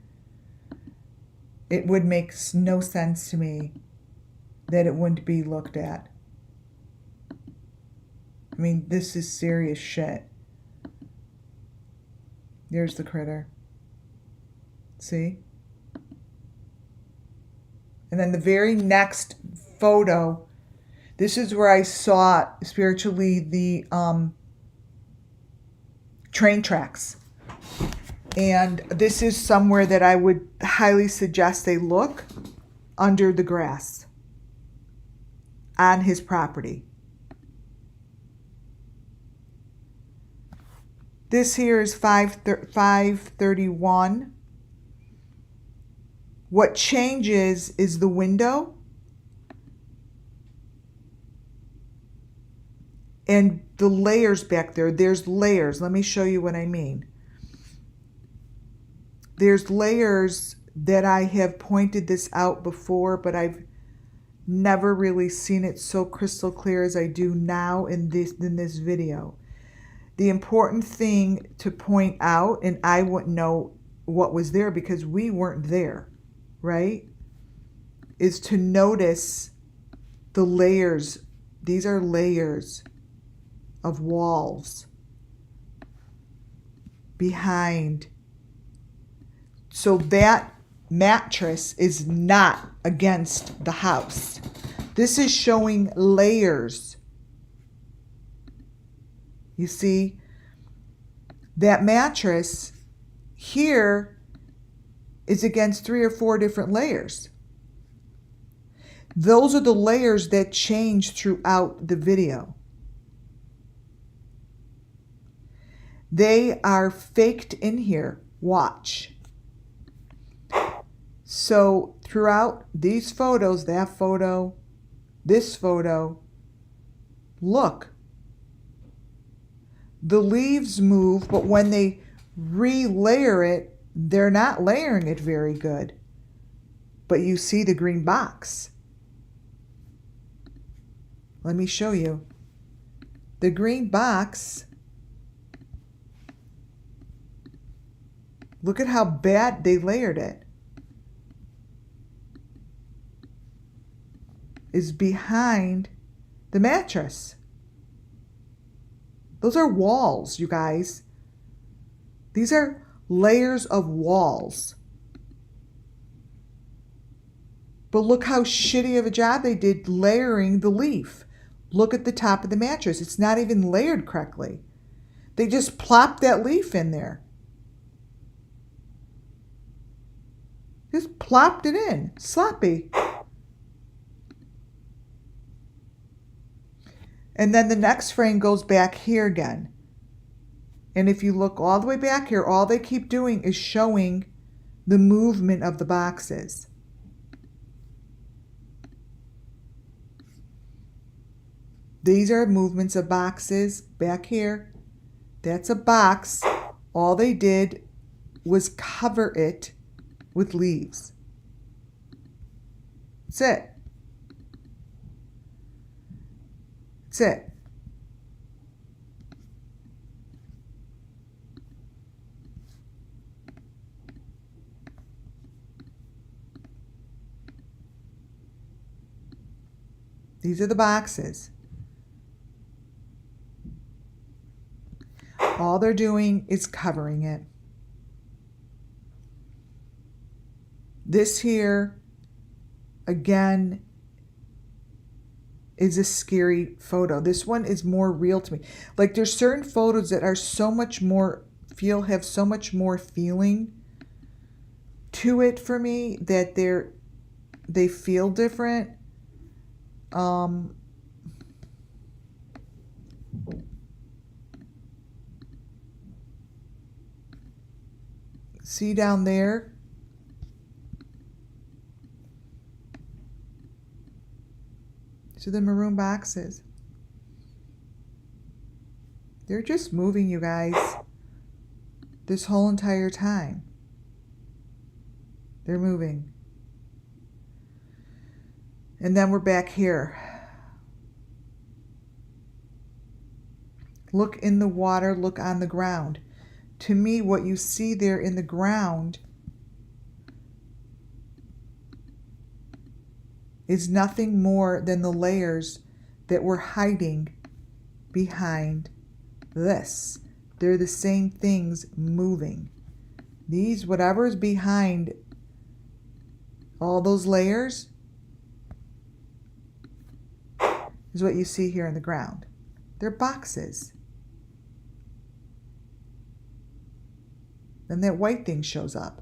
it would make no sense to me that it wouldn't be looked at. I mean, this is serious shit. There's the critter. See? And then the very next photo, this is where I saw spiritually the train tracks. And this is somewhere that I would highly suggest they look, under the grass on his property. This here is 531. What changes is the window and the layers back there. There's layers. Let me show you what I mean. There's layers that I have pointed this out before, but I've never really seen it so crystal clear as I do now in this video. The important thing to point out, and I wouldn't know what was there because we weren't there, right, is to notice the layers. These are layers of walls behind. So that mattress is not against the house. This is showing layers. You see, that mattress here is against 3 or 4 different layers. Those are the layers that change throughout the video. They are faked in here. Watch. So throughout these photos, that photo, this photo, look. The leaves move, but when they re-layer it, they're not layering it very good. But you see the green box. Let me show you. The green box, look at how bad they layered it, is behind the mattress. Those are walls, you guys. These are layers of walls. But look how shitty of a job they did layering the leaf. Look at the top of the mattress. It's not even layered correctly. They just plopped that leaf in there. Just plopped it in. Sloppy. And then the next frame goes back here again. And if you look all the way back here, all they keep doing is showing the movement of the boxes. These are movements of boxes back here. That's a box. All they did was cover it with leaves. That's it. That's it. These are the boxes. All they're doing is covering it. This here, again, is a scary photo. This one is more real to me. Like, there's certain photos that are so much more have so much more feeling to it for me that they feel different. See down there? So the maroon boxes. They're just moving, you guys, this whole entire time. They're moving. And then we're back here. Look in the water, look on the ground. To me, what you see there in the ground is nothing more than the layers that we're hiding behind this. They're the same things moving. These, whatever is behind all those layers, is what you see here in the ground. They're boxes. Then that white thing shows up.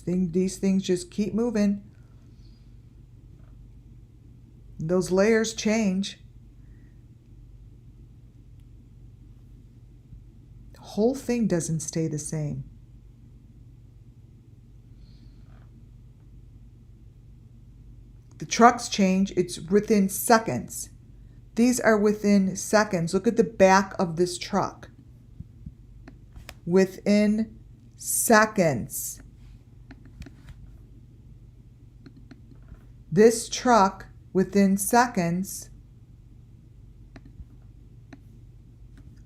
These things just keep moving. Those layers change. The whole thing doesn't stay the same. The trucks change. It's within seconds. These are within seconds. Look at the back of this truck. Within seconds. This truck, within seconds,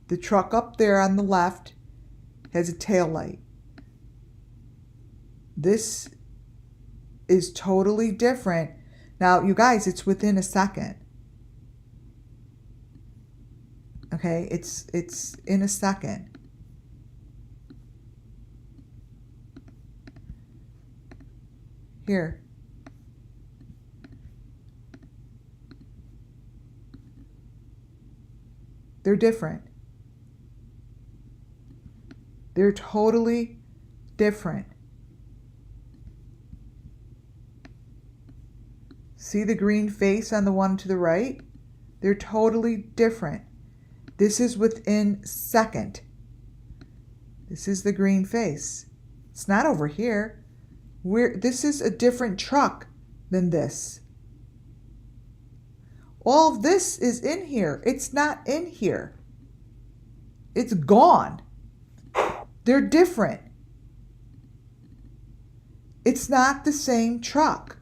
the truck up there on the left has a tail light. This is totally different. Now, you guys, it's within a second. Okay, it's in a second. Here. They're different. They're totally different. See the green face on the one to the right? They're totally different. This is within second. This is the green face. It's not over here. This is a different truck than this. All of this is in here. It's not in here. It's gone. They're different. It's not the same truck.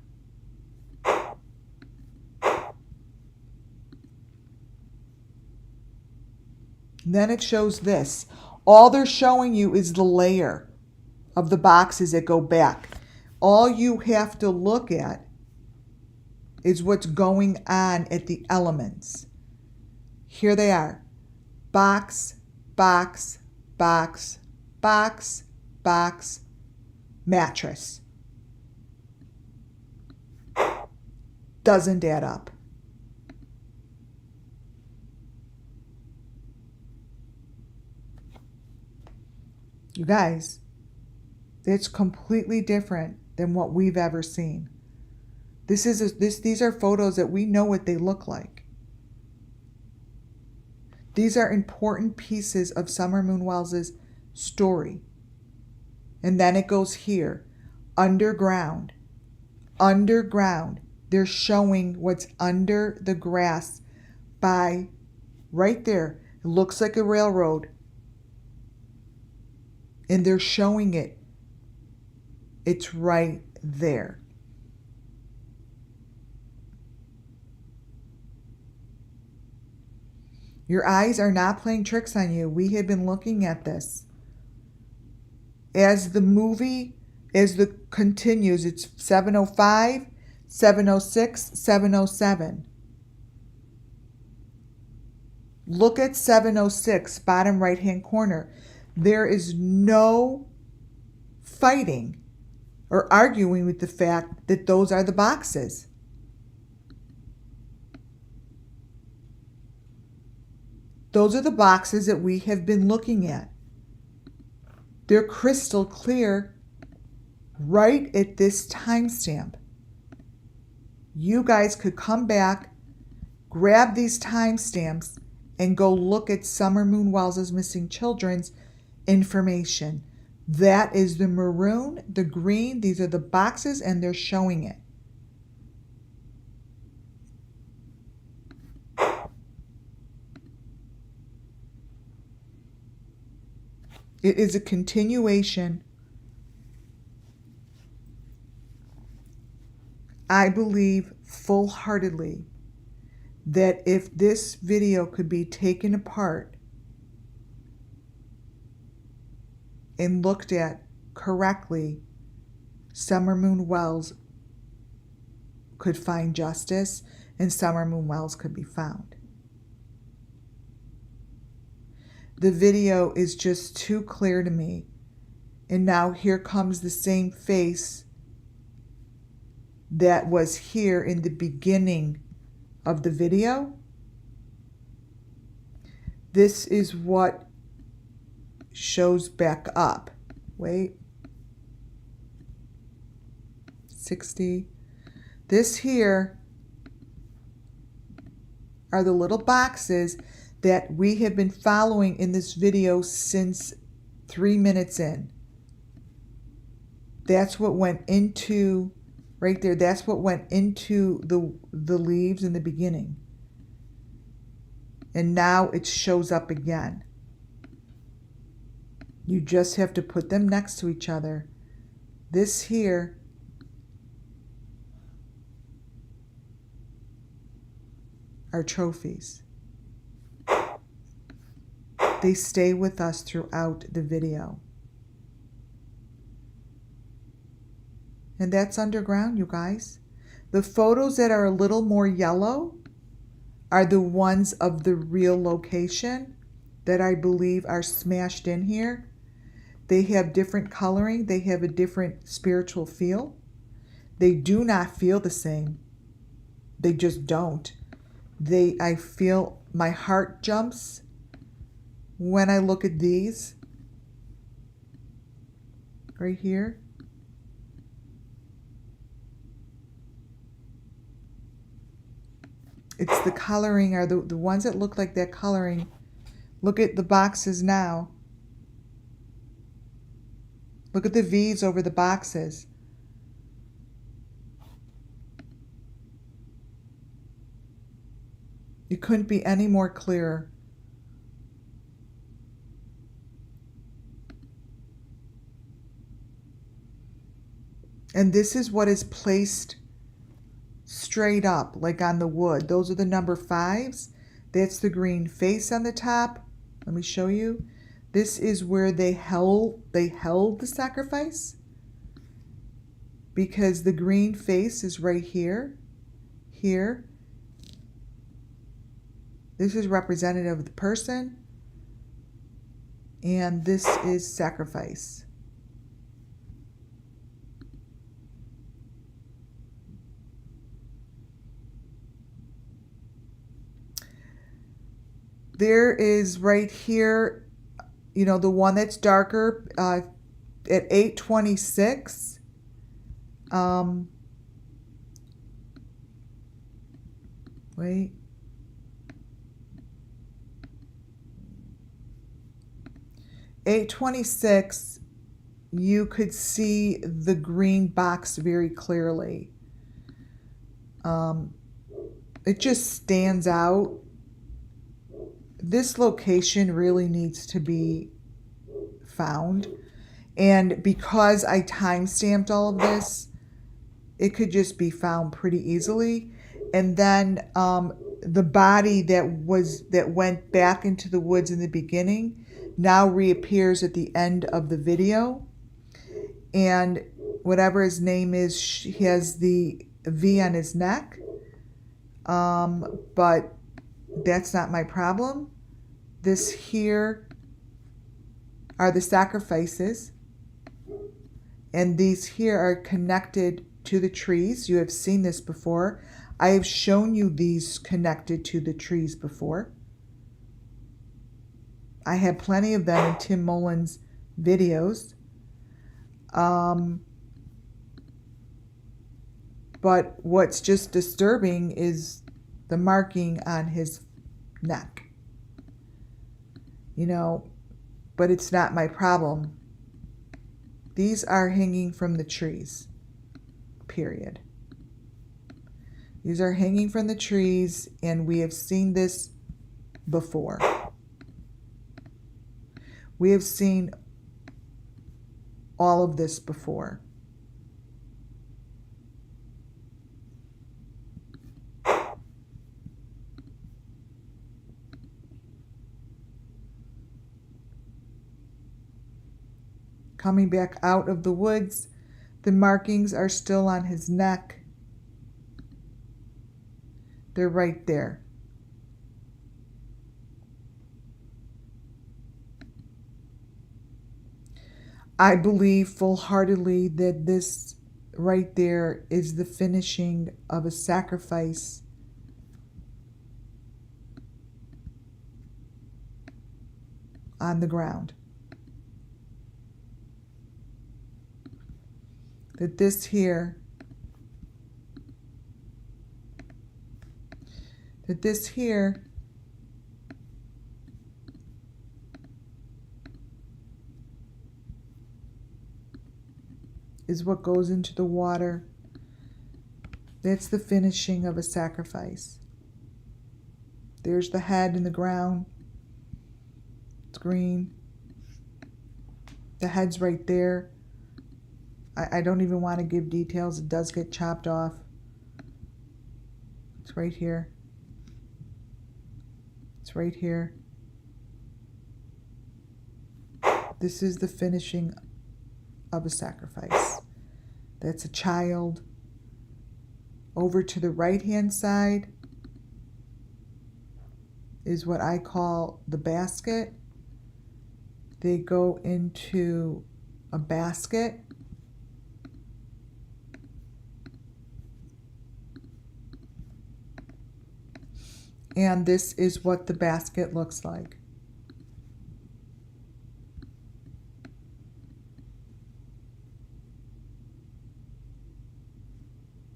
Then it shows this. All they're showing you is the layer of the boxes that go back. All you have to look at is what's going on at the elements. Here they are. Box, box, box, box, box, mattress. Doesn't add up. You guys, it's completely different than what we've ever seen. These are photos that we know what they look like. These are important pieces of Summer Moonwells' story. And then it goes here, underground. Underground. They're showing what's under the grass by right there. It looks like a railroad. And they're showing it. It's right there. Your eyes are not playing tricks on you. We have been looking at this. As the movie, continues, it's 7:05, 7:06, 7:07. Look at 7:06, bottom right-hand corner. There is no fighting or arguing with the fact that those are the boxes. Those are the boxes that we have been looking at. They're crystal clear right at this timestamp. You guys could come back, grab these timestamps, and go look at Summer Moon Wells' Missing Children's information. That is the maroon, the green, these are the boxes, and they're showing it. It is a continuation. I believe full-heartedly that if this video could be taken apart and looked at correctly, Summer Moon Wells could find justice and Summer Moon Wells could be found. The video is just too clear to me. And now here comes the same face that was here in the beginning of the video. This is what shows back up. Wait. 60. This here are the little boxes that we have been following in this video since 3 minutes in. That's what went into, right there, that's what went into the leaves in the beginning. And now it shows up again. You just have to put them next to each other. This here are trophies. They stay with us throughout the video. And that's underground, you guys. The photos that are a little more yellow are the ones of the real location that I believe are smashed in here. They have different coloring. They have a different spiritual feel. They do not feel the same. They just don't. I feel my heart jumps when I look at these right here. It's the coloring, are the ones that look like that coloring. Look at the boxes now. Look at the V's over the boxes. It couldn't be any more clearer. And this is what is placed straight up, like on the wood. Those are the number 5s. That's the green face on the top. Let me show you. This is where they held the sacrifice, because the green face is right here. Here. This is representative of the person. And this is sacrifice. There is right here, you know, the one that's darker at 826. Wait. $8.26, you could see the green box very clearly. It just stands out. This location really needs to be found. And because I time-stamped all of this, it could just be found pretty easily. And then the body that went back into the woods in the beginning now reappears at the end of the video. And whatever his name is, he has the V on his neck. But that's not my problem. This here are the sacrifices. And these here are connected to the trees. You have seen this before. I have shown you these connected to the trees before. I had plenty of them in Tim Mullen's videos. But what's just disturbing is the marking on his neck. You know, but it's not my problem. These are hanging from the trees, period. These are hanging from the trees, and we have seen this before. We have seen all of this before. Coming back out of the woods, the markings are still on his neck. They're right there. I believe full-heartedly that this right there is the finishing of a sacrifice on the ground. That this here is what goes into the water. That's the finishing of a sacrifice. There's the head in the ground. It's green. The head's right there. I don't even want to give details. It does get chopped off. It's right here. It's right here. This is the finishing of a sacrifice. That's a child. Over to the right-hand side is what I call the basket. They go into a basket. And this is what the basket looks like.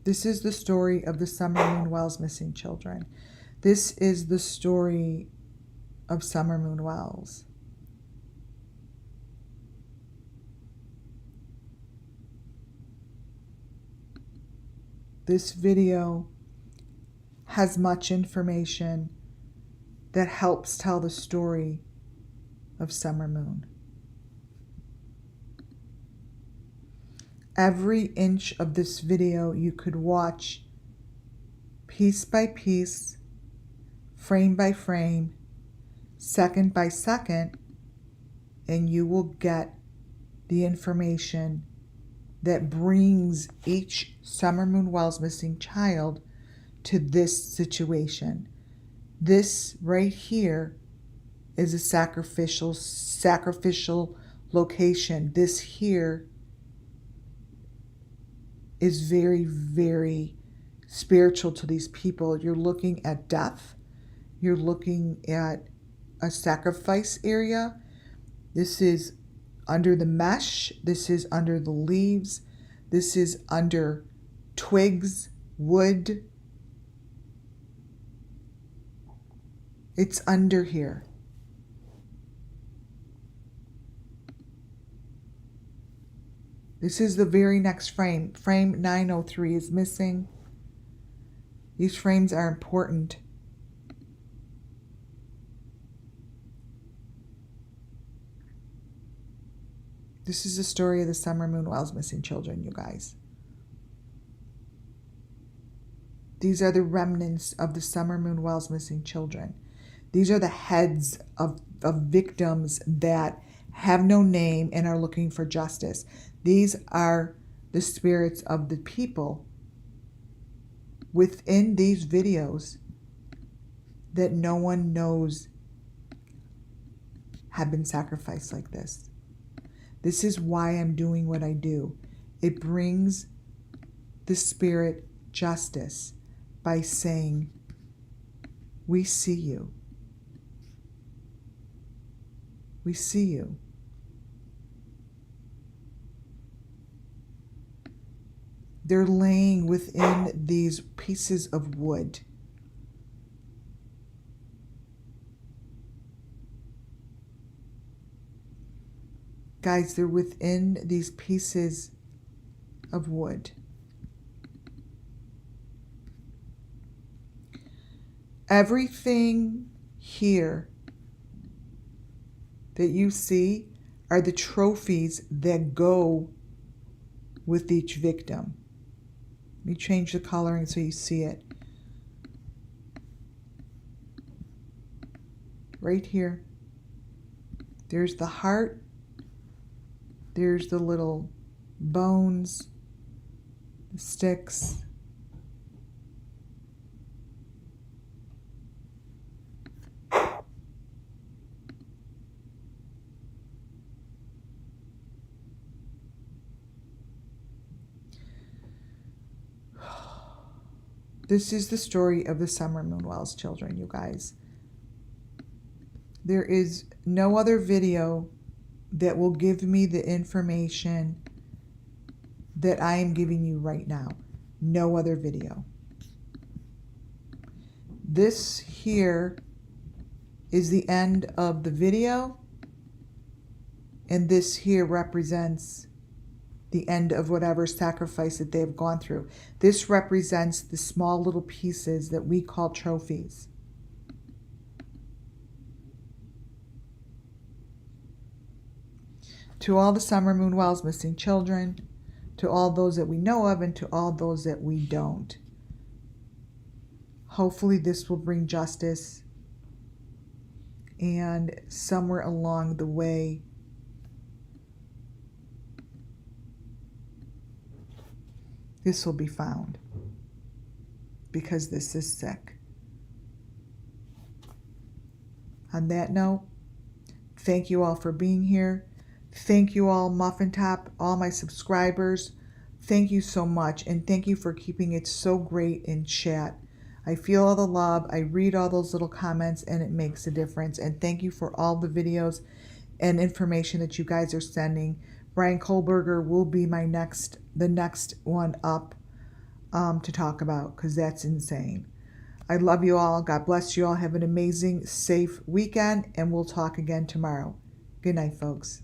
This is the story of the SUMMERWELLS missing children. This is the story of SUMMERWELLS. This video has much information that helps tell the story of Summer Moon. Every inch of this video you could watch piece by piece, frame by frame, second by second, and you will get the information that brings each SUMMERWELLS missing child to this situation. This right here is a sacrificial location. This here is very, very spiritual to these people. You're looking at death. You're looking at a sacrifice area. This is under the mesh. This is under the leaves. This is under twigs, wood. It's under here. This is the very next frame. Frame 903 is missing. These frames are important. This is the story of the SUMMERWELLS missing children, you guys. These are the remnants of the SUMMERWELLS missing children. These are the heads of victims that have no name and are looking for justice. These are the spirits of the people within these videos that no one knows have been sacrificed like this. This is why I'm doing what I do. It brings the spirit justice by saying, we see you. We see you. They're laying within these pieces of wood. Guys, they're within these pieces of wood. Everything here that you see are the trophies that go with each victim. Let me change the coloring so you see it. Right here. There's the heart. There's the little bones, the sticks. This is the story of the SUMMERWELLS children, you guys. There is no other video that will give me the information that I am giving you right now. No other video. This here is the end of the video, and this here represents the end of whatever sacrifice that they've gone through. This represents the small little pieces that we call trophies. To all the SUMMERWELLS missing children, to all those that we know of, and to all those that we don't. Hopefully this will bring justice, and somewhere along the way, this will be found, because this is sick. On that note, thank you all for being here. Thank you all, Muffin Top, all my subscribers. Thank you so much, and thank you for keeping it so great in chat. I feel all the love. I read all those little comments, and it makes a difference. And thank you for all the videos and information that you guys are sending. Brian Kohlberger will be the next one up to talk about, because that's insane. I love you all. God bless you all. Have an amazing, safe weekend, and we'll talk again tomorrow. Good night, folks.